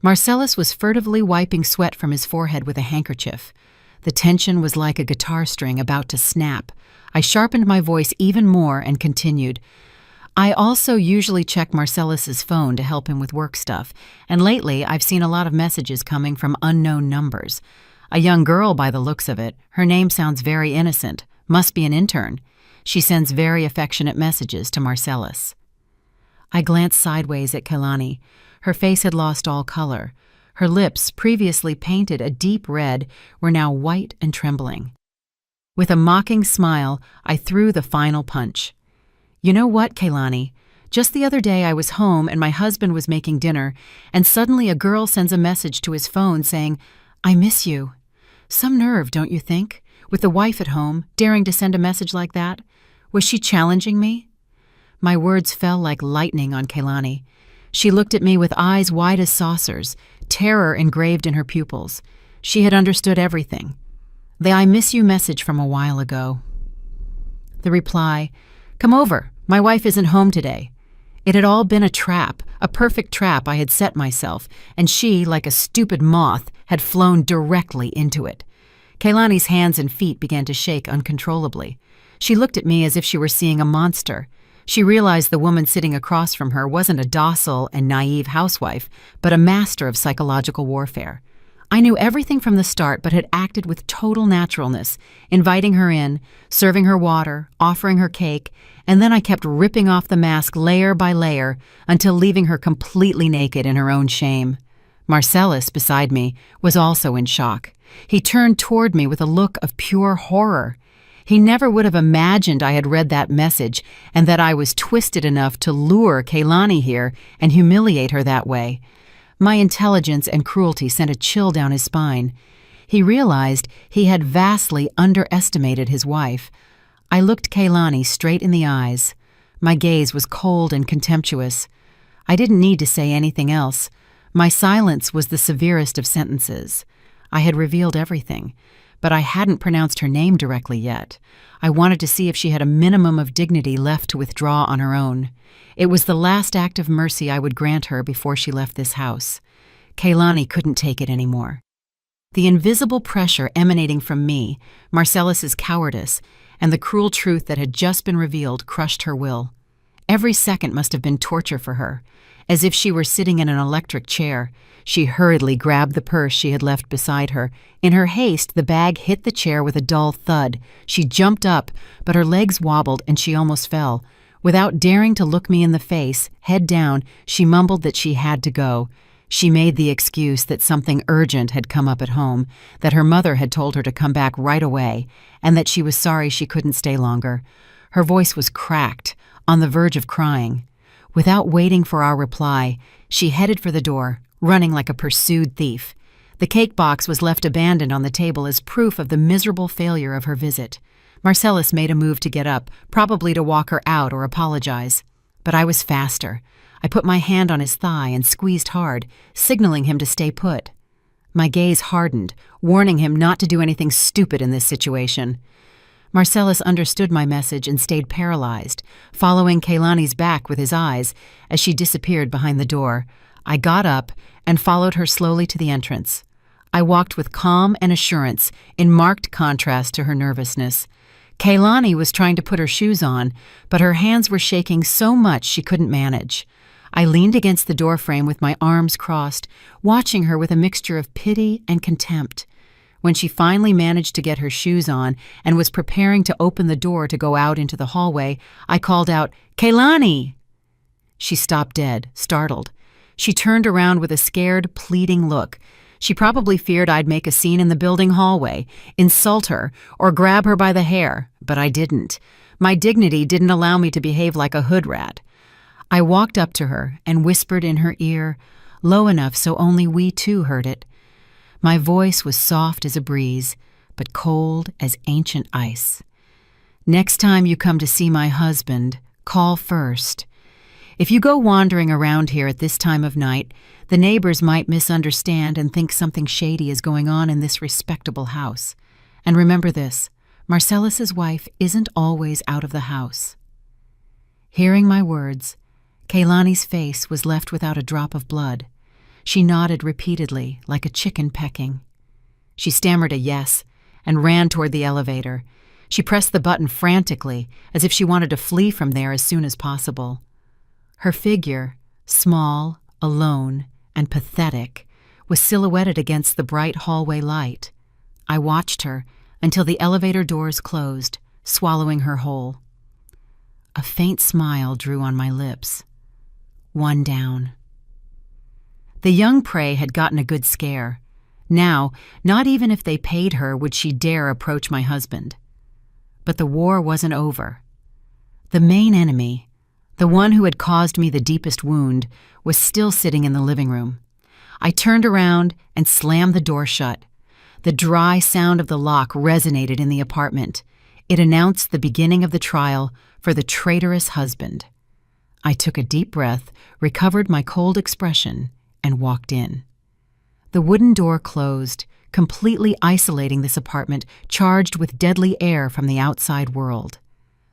Marcellus was furtively wiping sweat from his forehead with a handkerchief. The tension was like a guitar string about to snap. I sharpened my voice even more and continued. I also usually check Marcellus's phone to help him with work stuff, and lately I've seen a lot of messages coming from unknown numbers. A young girl by the looks of it. Her name sounds very innocent. Must be an intern. She sends very affectionate messages to Marcellus. I glanced sideways at Kaylani. Her face had lost all color. Her lips, previously painted a deep red, were now white and trembling. With a mocking smile, I threw the final punch. "You know what, Kaylani? Just the other day I was home and my husband was making dinner, and suddenly a girl sends a message to his phone saying, 'I miss you.' Some nerve, don't you think? With the wife at home, daring to send a message like that? Was she challenging me? My words fell like lightning on Kaylani. She looked at me with eyes wide as saucers, terror engraved in her pupils. She had understood everything. The "I miss you" message from a while ago. The reply, "Come over. My wife isn't home today." It had all been a trap, a perfect trap I had set myself, and she, like a stupid moth, had flown directly into it. Kaylani's hands and feet began to shake uncontrollably. She looked at me as if she were seeing a monster. She realized the woman sitting across from her wasn't a docile and naive housewife, but a master of psychological warfare. I knew everything from the start, but had acted with total naturalness, inviting her in, serving her water, offering her cake, and then I kept ripping off the mask layer by layer until leaving her completely naked in her own shame. Marcellus, beside me, was also in shock. He turned toward me with a look of pure horror. He never would have imagined I had read that message and that I was twisted enough to lure Kaylani here and humiliate her that way. My intelligence and cruelty sent a chill down his spine. He realized he had vastly underestimated his wife. I looked Kaylani straight in the eyes. My gaze was cold and contemptuous. I didn't need to say anything else. My silence was the severest of sentences. I had revealed everything, but I hadn't pronounced her name directly yet. I wanted to see if she had a minimum of dignity left to withdraw on her own. It was the last act of mercy I would grant her before she left this house. Kaylani couldn't take it anymore. The invisible pressure emanating from me, Marcellus's cowardice, and the cruel truth that had just been revealed crushed her will. Every second must have been torture for her. As if she were sitting in an electric chair, she hurriedly grabbed the purse she had left beside her. In her haste, the bag hit the chair with a dull thud. She jumped up, but her legs wobbled and she almost fell. Without daring to look me in the face, head down, she mumbled that she had to go. She made the excuse that something urgent had come up at home, that her mother had told her to come back right away, and that she was sorry she couldn't stay longer. Her voice was cracked, on the verge of crying. Without waiting for our reply, she headed for the door, running like a pursued thief. The cake box was left abandoned on the table as proof of the miserable failure of her visit. Marcellus made a move to get up, probably to walk her out or apologize. But I was faster. I put my hand on his thigh and squeezed hard, signaling him to stay put. My gaze hardened, warning him not to do anything stupid in this situation. Marcellus understood my message and stayed paralyzed, following Kaylani's back with his eyes as she disappeared behind the door. I got up and followed her slowly to the entrance. I walked with calm and assurance, in marked contrast to her nervousness. Kaylani was trying to put her shoes on, but her hands were shaking so much she couldn't manage. I leaned against the doorframe with my arms crossed, watching her with a mixture of pity and contempt. When she finally managed to get her shoes on and was preparing to open the door to go out into the hallway, I called out, "Kaylani!" She stopped dead, startled. She turned around with a scared, pleading look. She probably feared I'd make a scene in the building hallway, insult her, or grab her by the hair, but I didn't. My dignity didn't allow me to behave like a hood rat. I walked up to her and whispered in her ear, low enough so only we two heard it. My voice was soft as a breeze, but cold as ancient ice. "Next time you come to see my husband, call first. If you go wandering around here at this time of night, the neighbors might misunderstand and think something shady is going on in this respectable house. And remember this, Marcellus's wife isn't always out of the house." Hearing my words, Kaylani's face was left without a drop of blood. She nodded repeatedly, like a chicken pecking. She stammered a yes and ran toward the elevator. She pressed the button frantically, as if she wanted to flee from there as soon as possible. Her figure, small, alone, and pathetic, was silhouetted against the bright hallway light. I watched her until the elevator doors closed, swallowing her whole. A faint smile drew on my lips. One down. The young prey had gotten a good scare. Now, not even if they paid her would she dare approach my husband. But the war wasn't over. The main enemy, the one who had caused me the deepest wound, was still sitting in the living room. I turned around and slammed the door shut. The dry sound of the lock resonated in the apartment. It announced the beginning of the trial for the traitorous husband. I took a deep breath, recovered my cold expression, and walked in. The wooden door closed, completely isolating this apartment charged with deadly air from the outside world.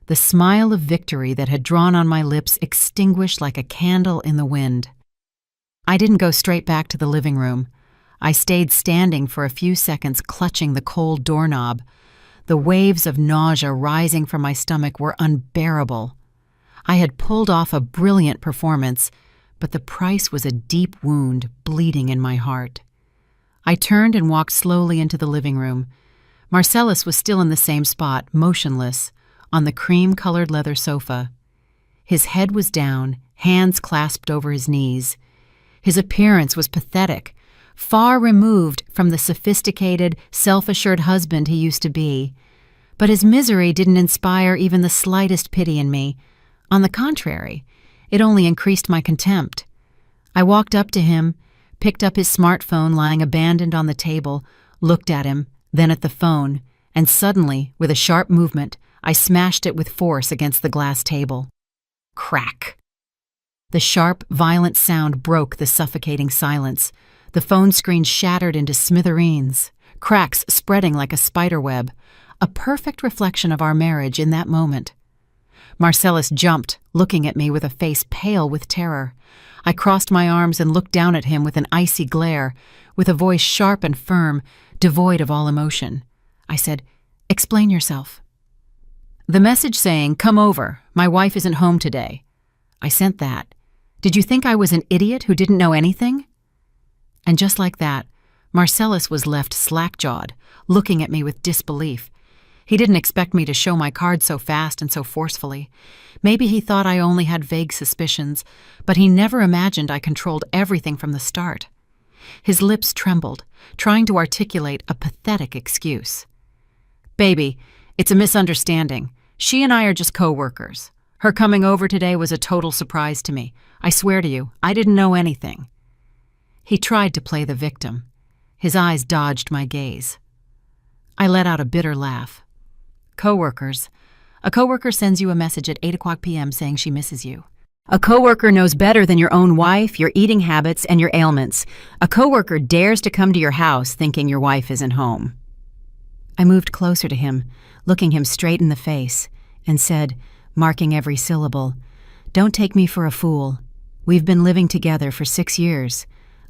The smile of victory that had drawn on my lips extinguished like a candle in the wind. I didn't go straight back to the living room. I stayed standing for a few seconds, clutching the cold doorknob. The waves of nausea rising from my stomach were unbearable. I had pulled off a brilliant performance, but the price was a deep wound bleeding in my heart. I turned and walked slowly into the living room. Marcellus was still in the same spot, motionless, on the cream-colored leather sofa. His head was down, hands clasped over his knees. His appearance was pathetic, far removed from the sophisticated, self-assured husband he used to be. But his misery didn't inspire even the slightest pity in me. On the contrary, it only increased my contempt. I walked up to him, picked up his smartphone lying abandoned on the table, looked at him, then at the phone, and suddenly, with a sharp movement, I smashed it with force against the glass table. Crack! The sharp, violent sound broke the suffocating silence. The phone screen shattered into smithereens, cracks spreading like a spiderweb, a perfect reflection of our marriage in that moment. Marcellus jumped, looking at me with a face pale with terror. I crossed my arms and looked down at him with an icy glare, with a voice sharp and firm, devoid of all emotion. I said, "Explain yourself." "The message saying, 'Come over, my wife isn't home today.' I sent that. Did you think I was an idiot who didn't know anything?" And just like that, Marcellus was left slack-jawed, looking at me with disbelief. He didn't expect me to show my cards so fast and so forcefully. Maybe he thought I only had vague suspicions, but he never imagined I controlled everything from the start. His lips trembled, trying to articulate a pathetic excuse. "Baby, it's a misunderstanding. She and I are just co-workers. Her coming over today was a total surprise to me. I swear to you, I didn't know anything." He tried to play the victim. His eyes dodged my gaze. I let out a bitter laugh. "Coworkers. A coworker sends you a message at 8 p.m. saying she misses you. A coworker knows better than your own wife, your eating habits, and your ailments. A coworker dares to come to your house thinking your wife isn't home." I moved closer to him, looking him straight in the face, and said, marking every syllable, "Don't take me for a fool. We've been living together for 6 years.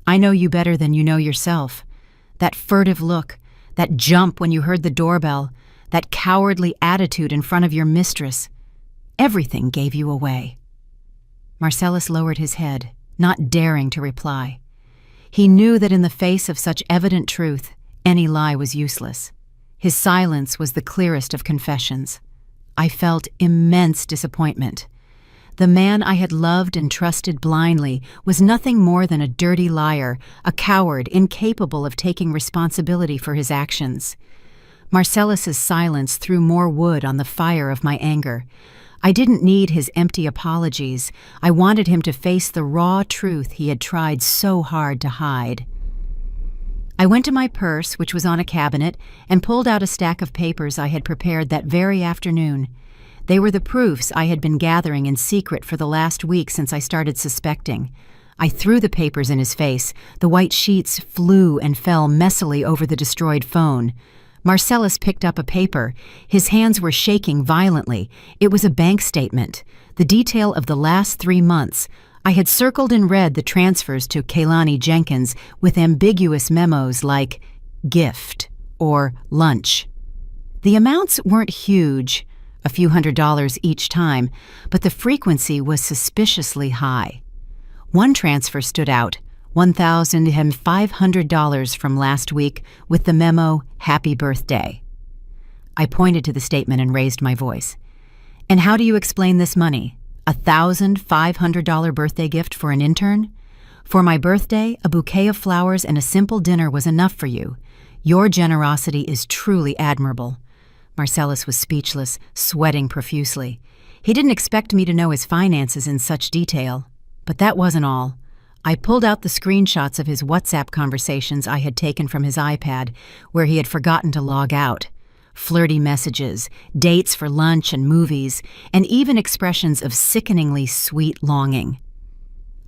I know you better than you know yourself. That furtive look, that jump when you heard the doorbell, that cowardly attitude in front of your mistress, everything gave you away." Marcellus lowered his head, not daring to reply. He knew that in the face of such evident truth, any lie was useless. His silence was the clearest of confessions. I felt immense disappointment. The man I had loved and trusted blindly was nothing more than a dirty liar, a coward incapable of taking responsibility for his actions. Marcellus's silence threw more wood on the fire of my anger. I didn't need his empty apologies. I wanted him to face the raw truth he had tried so hard to hide. I went to my purse, which was on a cabinet, and pulled out a stack of papers I had prepared that very afternoon. They were the proofs I had been gathering in secret for the last week since I started suspecting. I threw the papers in his face. The white sheets flew and fell messily over the destroyed phone. Marcellus picked up a paper. His hands were shaking violently. It was a bank statement, the detail of the last 3 months. I had circled in red the transfers to Kaylani Jenkins with ambiguous memos like gift or lunch. The amounts weren't huge, a few $100s each time, but the frequency was suspiciously high. One transfer stood out, $1,500 from last week, with the memo, "Happy Birthday." I pointed to the statement and raised my voice. "And how do you explain this money? A $1,500 birthday gift for an intern? For my birthday, a bouquet of flowers and a simple dinner was enough for you. Your generosity is truly admirable." Marcellus was speechless, sweating profusely. He didn't expect me to know his finances in such detail. But that wasn't all. I pulled out the screenshots of his WhatsApp conversations I had taken from his iPad, where he had forgotten to log out. Flirty messages, dates for lunch and movies, and even expressions of sickeningly sweet longing.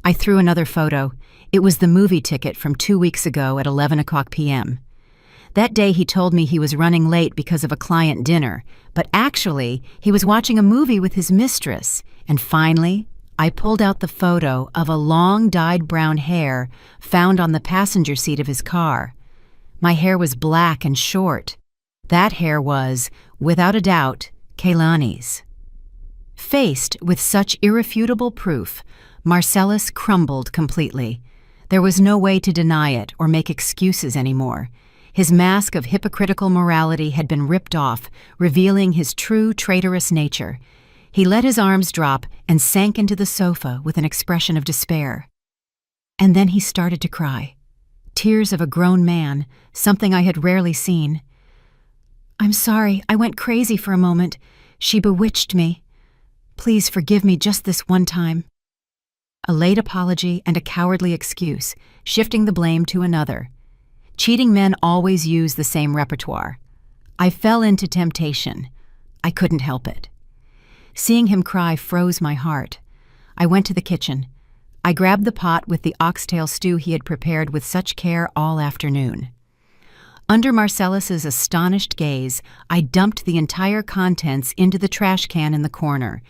I threw another photo. It was the movie ticket from 2 weeks ago at 11 p.m. That day he told me he was running late because of a client dinner, but actually he was watching a movie with his mistress. And finally, I pulled out the photo of a long dyed brown hair found on the passenger seat of his car. My hair was black and short. That hair was, without a doubt, Kehlani's. Faced with such irrefutable proof, Marcellus crumbled completely. There was no way to deny it or make excuses anymore. His mask of hypocritical morality had been ripped off, revealing his true traitorous nature. He let his arms drop and sank into the sofa with an expression of despair. And then he started to cry. Tears of a grown man, something I had rarely seen. "I'm sorry, I went crazy for a moment. She bewitched me. Please forgive me just this one time." A late apology and a cowardly excuse, shifting the blame to another. Cheating men always use the same repertoire. I fell into temptation. I couldn't help it. Seeing him cry froze my heart. I went to the kitchen. I grabbed the pot with the oxtail stew he had prepared with such care all afternoon. Under Marcellus's astonished gaze, I dumped the entire contents into the trash can in the corner.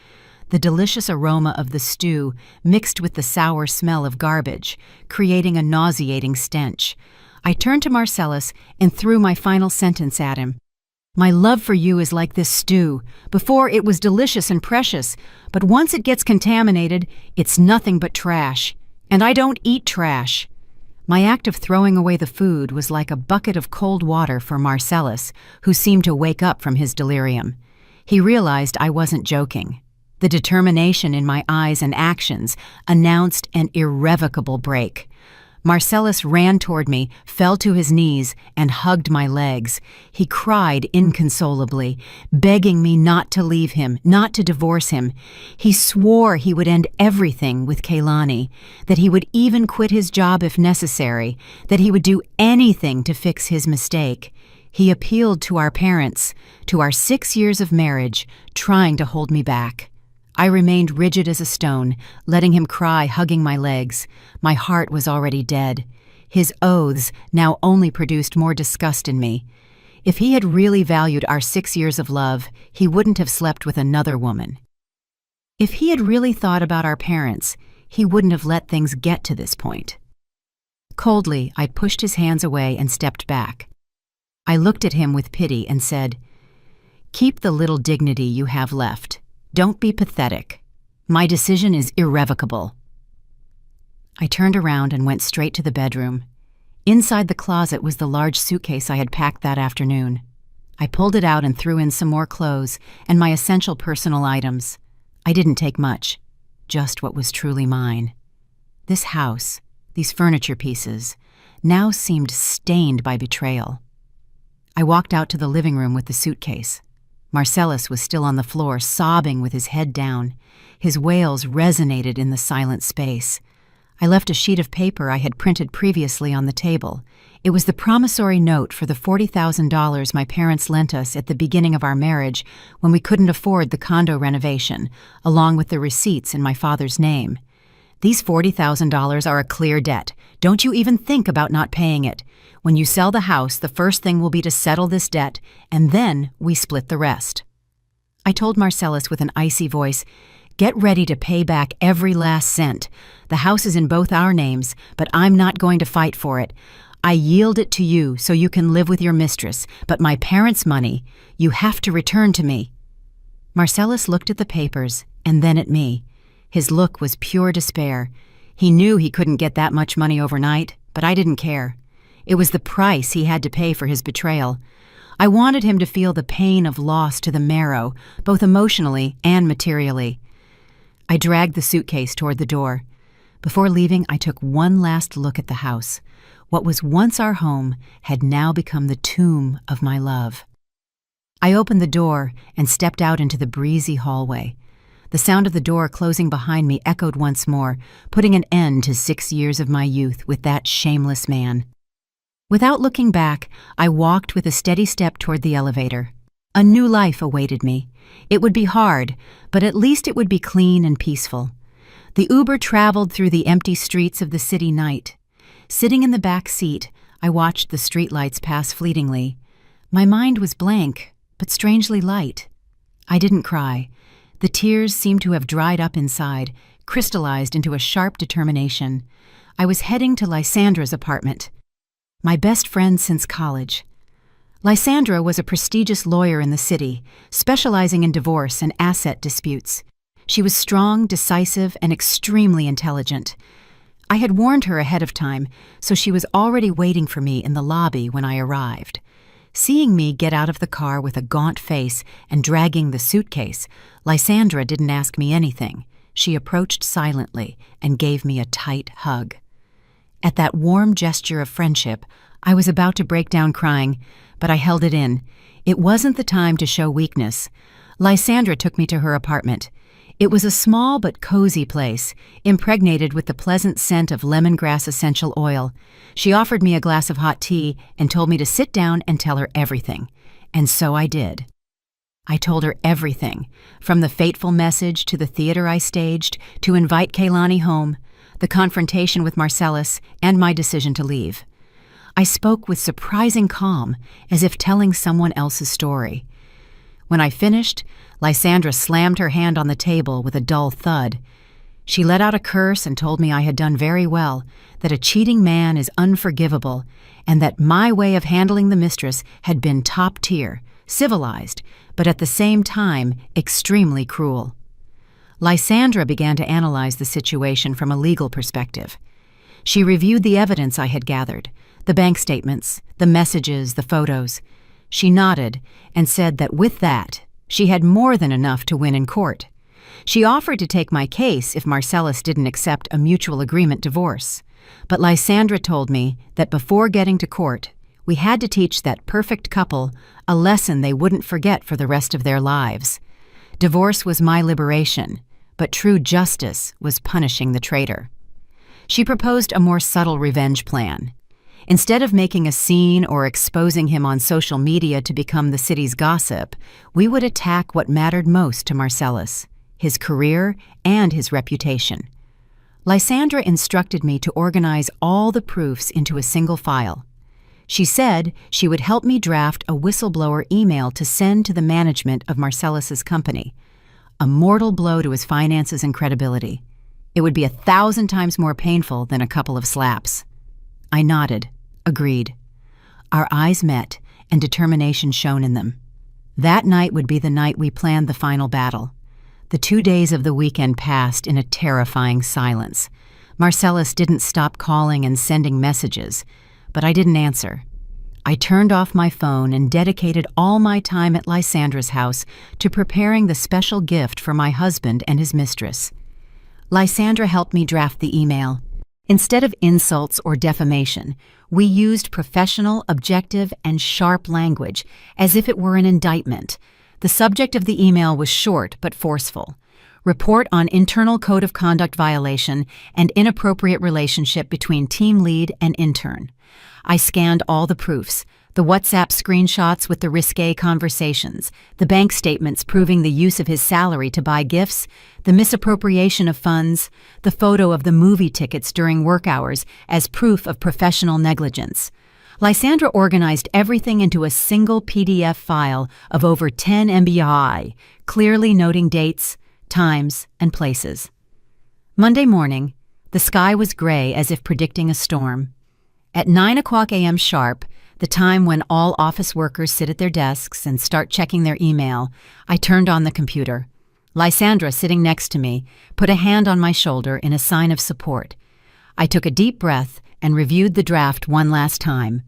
The delicious aroma of the stew mixed with the sour smell of garbage, creating a nauseating stench. I turned to Marcellus and threw my final sentence at him. "My love for you is like this stew. Before it was delicious and precious, but once it gets contaminated, it's nothing but trash. And I don't eat trash." My act of throwing away the food was like a bucket of cold water for Marcellus, who seemed to wake up from his delirium. He realized I wasn't joking. The determination in my eyes and actions announced an irrevocable break. Marcellus ran toward me, fell to his knees, and hugged my legs. He cried inconsolably, begging me not to leave him, not to divorce him. He swore he would end everything with Kehlani, that he would even quit his job if necessary, that he would do anything to fix his mistake. He appealed to our parents, to our 6 years of marriage, trying to hold me back. I remained rigid as a stone, letting him cry, hugging my legs. My heart was already dead. His oaths now only produced more disgust in me. If he had really valued our 6 years of love, he wouldn't have slept with another woman. If he had really thought about our parents, he wouldn't have let things get to this point. Coldly, I pushed his hands away and stepped back. I looked at him with pity and said, "Keep the little dignity you have left. Don't be pathetic. My decision is irrevocable." I turned around and went straight to the bedroom. Inside the closet was the large suitcase I had packed that afternoon. I pulled it out and threw in some more clothes and my essential personal items. I didn't take much, just what was truly mine. This house, these furniture pieces, now seemed stained by betrayal. I walked out to the living room with the suitcase. Marcellus was still on the floor, sobbing with his head down. His wails resonated in the silent space. I left a sheet of paper I had printed previously on the table. It was the promissory note for the $40,000 my parents lent us at the beginning of our marriage when we couldn't afford the condo renovation, along with the receipts in my father's name. "These $40,000 are a clear debt. Don't you even think about not paying it. When you sell the house, the first thing will be to settle this debt, and then we split the rest." I told Marcellus with an icy voice, "Get ready to pay back every last cent. The house is in both our names, but I'm not going to fight for it. I yield it to you so you can live with your mistress, but my parents' money, you have to return to me." Marcellus looked at the papers and then at me. His look was pure despair. He knew he couldn't get that much money overnight, but I didn't care. It was the price he had to pay for his betrayal. I wanted him to feel the pain of loss to the marrow, both emotionally and materially. I dragged the suitcase toward the door. Before leaving, I took one last look at the house. What was once our home had now become the tomb of my love. I opened the door and stepped out into the breezy hallway. The sound of the door closing behind me echoed once more, putting an end to 6 years of my youth with that shameless man. Without looking back, I walked with a steady step toward the elevator. A new life awaited me. It would be hard, but at least it would be clean and peaceful. The Uber traveled through the empty streets of the city night. Sitting in the back seat, I watched the streetlights pass fleetingly. My mind was blank, but strangely light. I didn't cry. The tears seemed to have dried up inside, crystallized into a sharp determination. I was heading to Lysandra's apartment. My best friend since college. Lysandra was a prestigious lawyer in the city, specializing in divorce and asset disputes. She was strong, decisive, and extremely intelligent. I had warned her ahead of time, so she was already waiting for me in the lobby when I arrived. Seeing me get out of the car with a gaunt face and dragging the suitcase, Lysandra didn't ask me anything. She approached silently and gave me a tight hug. At that warm gesture of friendship, I was about to break down crying, but I held it in. It wasn't the time to show weakness. Lysandra took me to her apartment. It was a small but cozy place, impregnated with the pleasant scent of lemongrass essential oil. She offered me a glass of hot tea and told me to sit down and tell her everything. And so I did. I told her everything, from the fateful message to the theater I staged, to invite Kaylani home, the confrontation with Marcellus, and my decision to leave. I spoke with surprising calm, as if telling someone else's story. When I finished, Lysandra slammed her hand on the table with a dull thud. She let out a curse and told me I had done very well, that a cheating man is unforgivable, and that my way of handling the mistress had been top tier, civilized, but at the same time extremely cruel. Lysandra began to analyze the situation from a legal perspective. She reviewed the evidence I had gathered, the bank statements, the messages, the photos. She nodded and said that with that, she had more than enough to win in court. She offered to take my case if Marcellus didn't accept a mutual agreement divorce. But Lysandra told me that before getting to court, we had to teach that perfect couple a lesson they wouldn't forget for the rest of their lives. Divorce was my liberation, but true justice was punishing the traitor. She proposed a more subtle revenge plan. Instead of making a scene or exposing him on social media to become the city's gossip, we would attack what mattered most to Marcellus, his career and his reputation. Lysandra instructed me to organize all the proofs into a single file. She said she would help me draft a whistleblower email to send to the management of Marcellus's company, a mortal blow to his finances and credibility. It would be 1,000 times more painful than a couple of slaps. I nodded, agreed. Our eyes met, and determination shone in them. That night would be the night we planned the final battle. The 2 days of the weekend passed in a terrifying silence. Marcellus didn't stop calling and sending messages, but I didn't answer. I turned off my phone and dedicated all my time at Lysandra's house to preparing the special gift for my husband and his mistress. Lysandra helped me draft the email. Instead of insults or defamation, we used professional, objective, and sharp language, as if it were an indictment. The subject of the email was short but forceful. Report on internal code of conduct violation and inappropriate relationship between team lead and intern. I scanned all the proofs, the WhatsApp screenshots with the risque conversations, the bank statements proving the use of his salary to buy gifts, the misappropriation of funds, the photo of the movie tickets during work hours as proof of professional negligence. Lysandra organized everything into a single PDF file of over 10 MB, clearly noting dates, times, and places. Monday morning, the sky was gray as if predicting a storm. At 9:00 a.m. sharp, the time when all office workers sit at their desks and start checking their email, I turned on the computer. Lysandra, sitting next to me, put a hand on my shoulder in a sign of support. I took a deep breath and reviewed the draft one last time.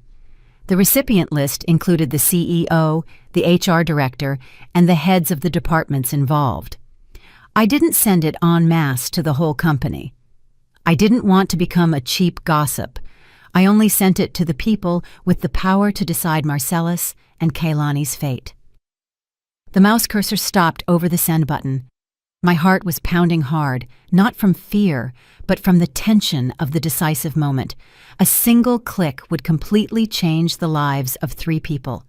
The recipient list included the CEO, the HR director, and the heads of the departments involved. I didn't send it en masse to the whole company. I didn't want to become a cheap gossip. I only sent it to the people with the power to decide Marcellus and Kaylani's fate. The mouse cursor stopped over the send button. My heart was pounding hard, not from fear, but from the tension of the decisive moment. A single click would completely change the lives of 3 people.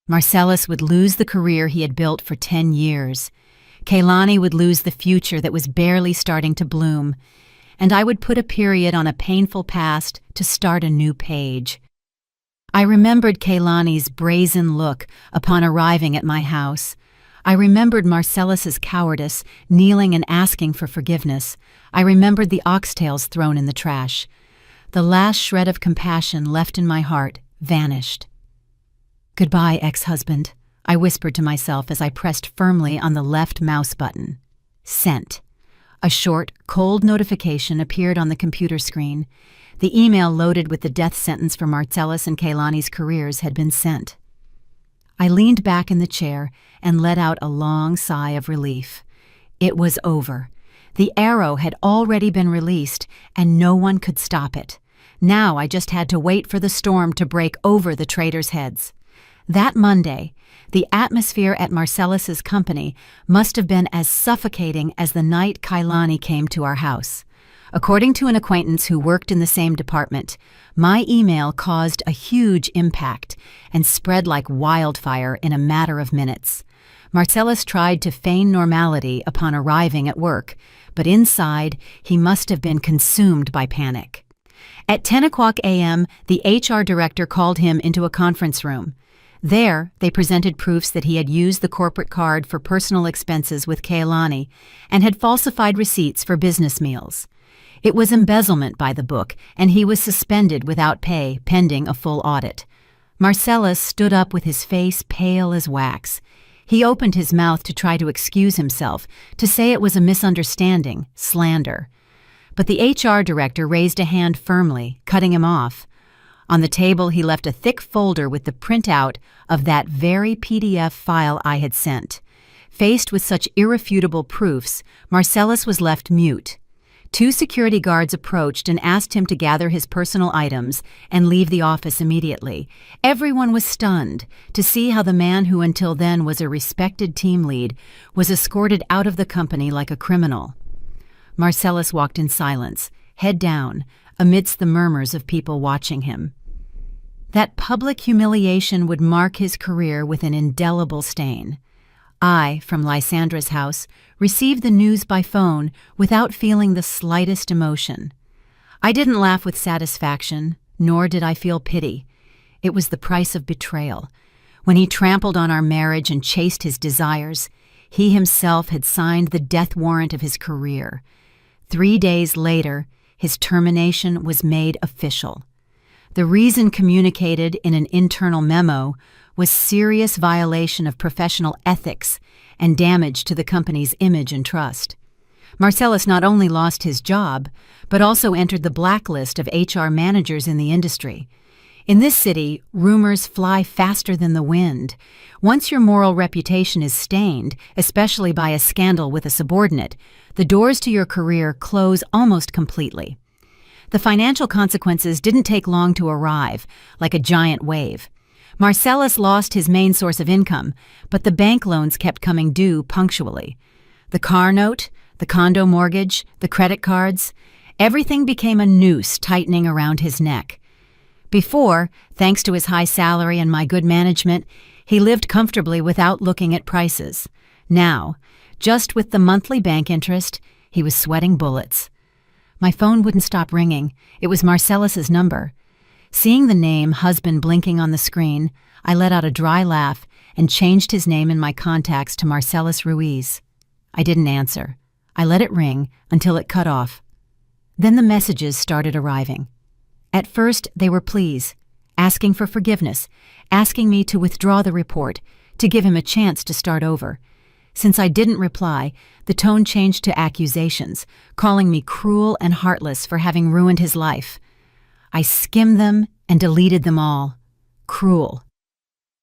Marcellus would lose the career he had built for 10 years. Kaylani would lose the future that was barely starting to bloom. And I would put a period on a painful past to start a new page. I remembered Kaylani's brazen look upon arriving at my house. I remembered Marcellus's cowardice, kneeling and asking for forgiveness. I remembered the oxtails thrown in the trash. The last shred of compassion left in my heart vanished. "Goodbye, ex-husband," I whispered to myself as I pressed firmly on the left mouse button. Sent. A short, cold notification appeared on the computer screen. The email loaded with the death sentence for Marcellus and Kaylani's careers had been sent. I leaned back in the chair and let out a long sigh of relief. It was over. The arrow had already been released, and no one could stop it. Now I just had to wait for the storm to break over the traitors' heads. That Monday, the atmosphere at Marcellus's company must have been as suffocating as the night Kaylani came to our house. According to an acquaintance who worked in the same department, my email caused a huge impact and spread like wildfire in a matter of minutes. Marcellus tried to feign normality upon arriving at work, but inside he must have been consumed by panic. At 10 o'clock a.m., the HR director called him into a conference room. There, they presented proofs that he had used the corporate card for personal expenses with Kaylani and had falsified receipts for business meals. It was embezzlement by the book, and he was suspended without pay pending a full audit. Marcellus stood up with his face pale as wax. He opened his mouth to try to excuse himself, to say it was a misunderstanding, slander. But the HR director raised a hand firmly, cutting him off. On the table, he left a thick folder with the printout of that very PDF file I had sent. Faced with such irrefutable proofs, Marcellus was left mute. 2 security guards approached and asked him to gather his personal items and leave the office immediately. Everyone was stunned to see how the man who until then was a respected team lead was escorted out of the company like a criminal. Marcellus walked in silence, head down, amidst the murmurs of people watching him. That public humiliation would mark his career with an indelible stain. I, from Lysandra's house, received the news by phone without feeling the slightest emotion. I didn't laugh with satisfaction, nor did I feel pity. It was the price of betrayal. When he trampled on our marriage and chased his desires, he himself had signed the death warrant of his career. 3 days later, his termination was made official. The reason communicated in an internal memo was serious violation of professional ethics and damage to the company's image and trust. Marcellus not only lost his job, but also entered the blacklist of HR managers in the industry. In this city, rumors fly faster than the wind. Once your moral reputation is stained, especially by a scandal with a subordinate, the doors to your career close almost completely. The financial consequences didn't take long to arrive, like a giant wave. Marcellus lost his main source of income, but the bank loans kept coming due punctually. The car note, the condo mortgage, the credit cards, everything became a noose tightening around his neck. Before, thanks to his high salary and my good management, he lived comfortably without looking at prices. Now, just with the monthly bank interest, he was sweating bullets. My phone wouldn't stop ringing. It was Marcellus's number. Seeing the name husband blinking on the screen, I let out a dry laugh and changed his name in my contacts to Marcellus Ruiz. I didn't answer. I let it ring until it cut off. Then the messages started arriving. At first, they were pleas, asking for forgiveness, asking me to withdraw the report, to give him a chance to start over. Since I didn't reply, the tone changed to accusations, calling me cruel and heartless for having ruined his life. I skimmed them and deleted them all. Cruel.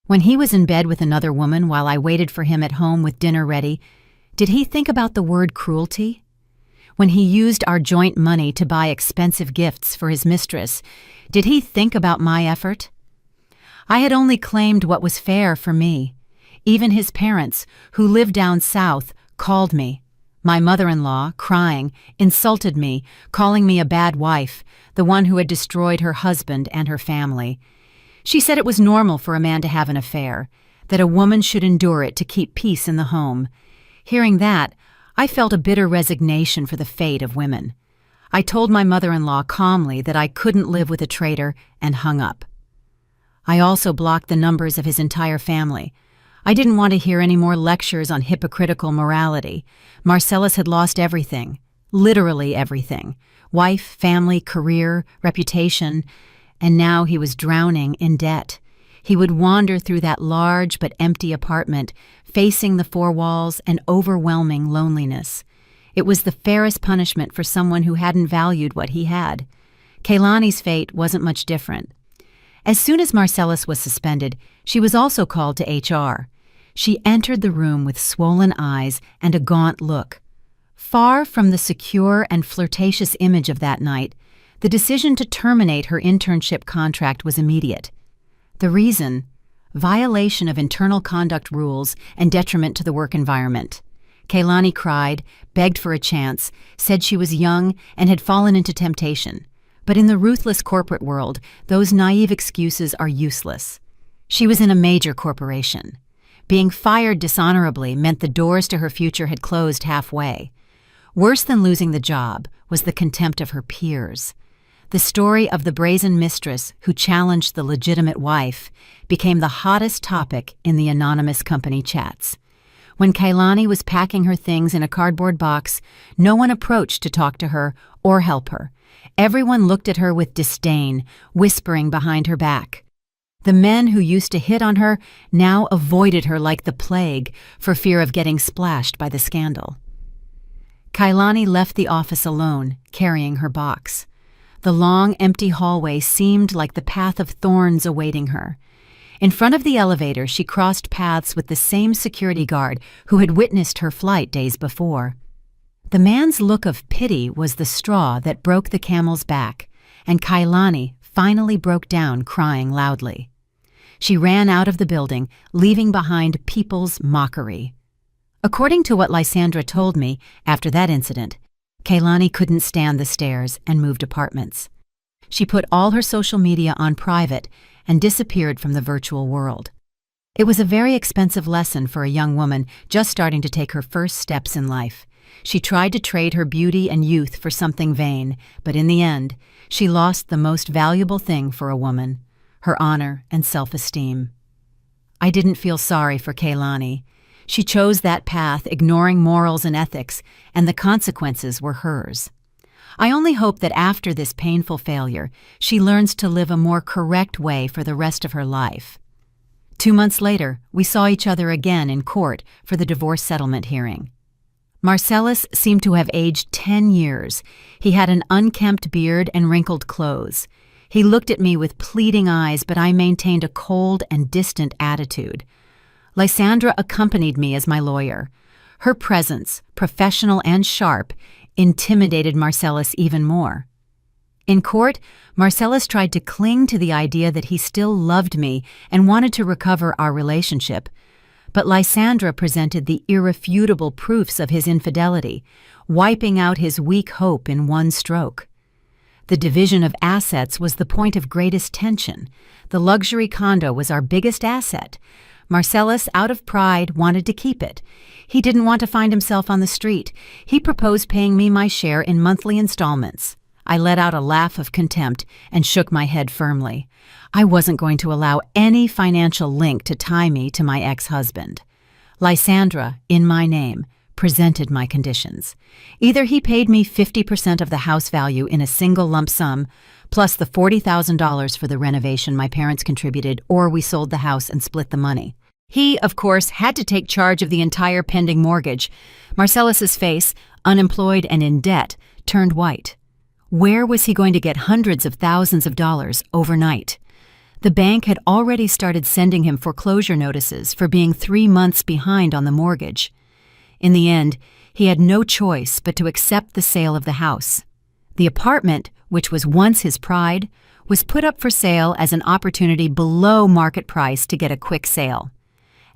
When he was in bed with another woman while I waited for him at home with dinner ready, did he think about the word cruelty? When he used our joint money to buy expensive gifts for his mistress, did he think about my effort? I had only claimed what was fair for me. Even his parents, who lived down south, called me. My mother-in-law, crying, insulted me, calling me a bad wife, the one who had destroyed her husband and her family. She said it was normal for a man to have an affair, that a woman should endure it to keep peace in the home. Hearing that, I felt a bitter resignation for the fate of women. I told my mother-in-law calmly that I couldn't live with a traitor and hung up. I also blocked the numbers of his entire family. I didn't want to hear any more lectures on hypocritical morality. Marcellus had lost everything, literally everything: wife, family, career, reputation, and now he was drowning in debt. He would wander through that large but empty apartment, facing the four walls and overwhelming loneliness. It was the fairest punishment for someone who hadn't valued what he had. Kaylani's fate wasn't much different. As soon as Marcellus was suspended, she was also called to HR. She entered the room with swollen eyes and a gaunt look. Far from the secure and flirtatious image of that night, the decision to terminate her internship contract was immediate. The reason? Violation of internal conduct rules and detriment to the work environment. Kaylani cried, begged for a chance, said she was young and had fallen into temptation. But in the ruthless corporate world, those naive excuses are useless. She was in a major corporation. Being fired dishonorably meant the doors to her future had closed halfway. Worse than losing the job was the contempt of her peers. The story of the brazen mistress who challenged the legitimate wife became the hottest topic in the anonymous company chats. When Kaylani was packing her things in a cardboard box, no one approached to talk to her or help her. Everyone looked at her with disdain, whispering behind her back. The men who used to hit on her now avoided her like the plague for fear of getting splashed by the scandal. Kaylani left the office alone, carrying her box. The long, empty hallway seemed like the path of thorns awaiting her. In front of the elevator, she crossed paths with the same security guard who had witnessed her flight days before. The man's look of pity was the straw that broke the camel's back, and Kaylani finally broke down, crying loudly. She ran out of the building, leaving behind people's mockery. According to what Lysandra told me after that incident, Kaylani couldn't stand the stairs and moved apartments. She put all her social media on private and disappeared from the virtual world. It was a very expensive lesson for a young woman just starting to take her first steps in life. She tried to trade her beauty and youth for something vain, but in the end, she lost the most valuable thing for a woman: her honor and self-esteem. I didn't feel sorry for Kaylani. She chose that path, ignoring morals and ethics, and the consequences were hers. I only hope that after this painful failure, she learns to live a more correct way for the rest of her life. 2 months later, we saw each other again in court for the divorce settlement hearing. Marcellus seemed to have aged 10 years. He had an unkempt beard and wrinkled clothes. He looked at me with pleading eyes, but I maintained a cold and distant attitude. Lysandra accompanied me as my lawyer. Her presence, professional and sharp, intimidated Marcellus even more. In court, Marcellus tried to cling to the idea that he still loved me and wanted to recover our relationship. But Lysandra presented the irrefutable proofs of his infidelity, wiping out his weak hope in one stroke. The division of assets was the point of greatest tension. The luxury condo was our biggest asset. Marcellus, out of pride, wanted to keep it. He didn't want to find himself on the street. He proposed paying me my share in monthly installments. I let out a laugh of contempt and shook my head firmly. I wasn't going to allow any financial link to tie me to my ex-husband. Lysandra, in my name, presented my conditions. Either he paid me 50% of the house value in a single lump sum, plus the $40,000 for the renovation my parents contributed, or we sold the house and split the money. He, of course, had to take charge of the entire pending mortgage. Marcellus's face, unemployed and in debt, turned white. Where was he going to get hundreds of thousands of dollars overnight? The bank had already started sending him foreclosure notices for being 3 months behind on the mortgage. In the end, he had no choice but to accept the sale of the house. The apartment, which was once his pride, was put up for sale as an opportunity below market price to get a quick sale.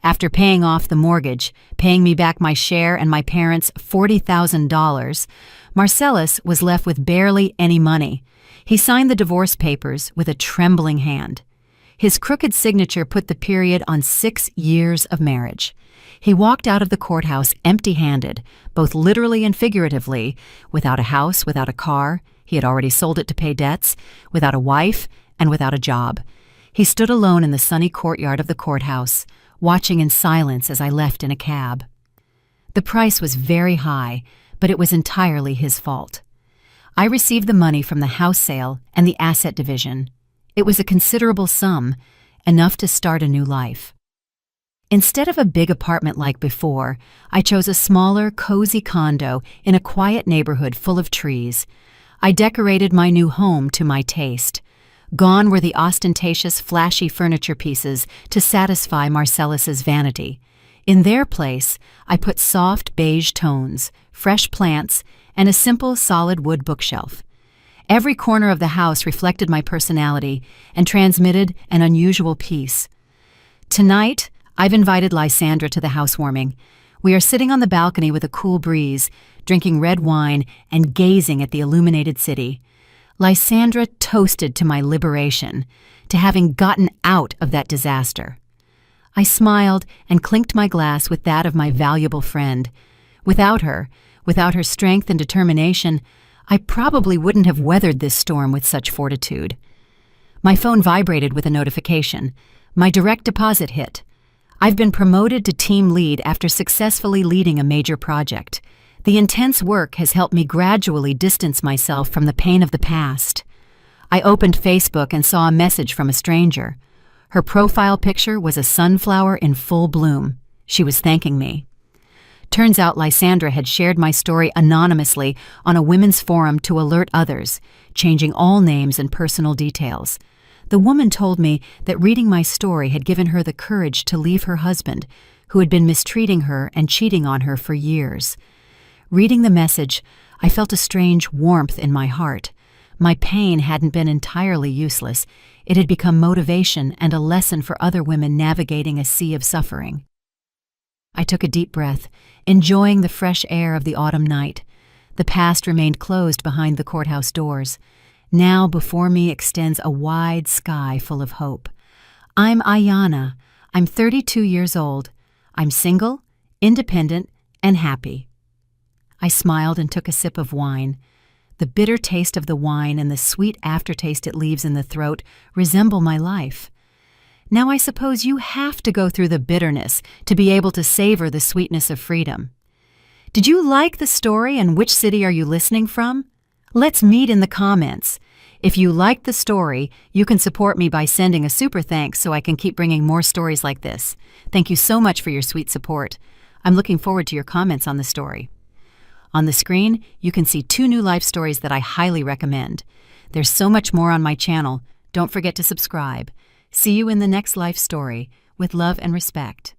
After paying off the mortgage, paying me back my share and my parents' $40,000, Marcellus was left with barely any money. He signed the divorce papers with a trembling hand. His crooked signature put the period on 6 years of marriage. He walked out of the courthouse empty-handed, both literally and figuratively, without a house, without a car — he had already sold it to pay debts — without a wife, and without a job. He stood alone in the sunny courtyard of the courthouse, watching in silence as I left in a cab. The price was very high, but it was entirely his fault. I received the money from the house sale and the asset division. It was a considerable sum, enough to start a new life. Instead of a big apartment like before, I chose a smaller, cozy condo in a quiet neighborhood full of trees. I decorated my new home to my taste. Gone were the ostentatious, flashy furniture pieces to satisfy Marcellus's vanity. In their place, I put soft beige tones, fresh plants, and a simple solid wood bookshelf. Every corner of the house reflected my personality and transmitted an unusual peace. Tonight, I've invited Lysandra to the housewarming. We are sitting on the balcony with a cool breeze, drinking red wine and gazing at the illuminated city. Lysandra toasted to my liberation, to having gotten out of that disaster. I smiled and clinked my glass with that of my valuable friend. Without her strength and determination, I probably wouldn't have weathered this storm with such fortitude. My phone vibrated with a notification. My direct deposit hit. I've been promoted to team lead after successfully leading a major project. The intense work has helped me gradually distance myself from the pain of the past. I opened Facebook and saw a message from a stranger. Her profile picture was a sunflower in full bloom. She was thanking me. Turns out Lysandra had shared my story anonymously on a women's forum to alert others, changing all names and personal details. The woman told me that reading my story had given her the courage to leave her husband, who had been mistreating her and cheating on her for years. Reading the message, I felt a strange warmth in my heart. My pain hadn't been entirely useless. It had become motivation and a lesson for other women navigating a sea of suffering. I took a deep breath, enjoying the fresh air of the autumn night. The past remained closed behind the courthouse doors. Now before me extends a wide sky full of hope. I'm Ayana. I'm 32 years old. I'm single, independent, and happy. I smiled and took a sip of wine. The bitter taste of the wine and the sweet aftertaste it leaves in the throat resemble my life. Now I suppose you have to go through the bitterness to be able to savor the sweetness of freedom. Did you like the story, and which city are you listening from? Let's meet in the comments. If you liked the story, you can support me by sending a super thanks so I can keep bringing more stories like this. Thank you so much for your sweet support. I'm looking forward to your comments on the story. On the screen, you can see 2 new life stories that I highly recommend. There's so much more on my channel. Don't forget to subscribe. See you in the next life story. With love and respect.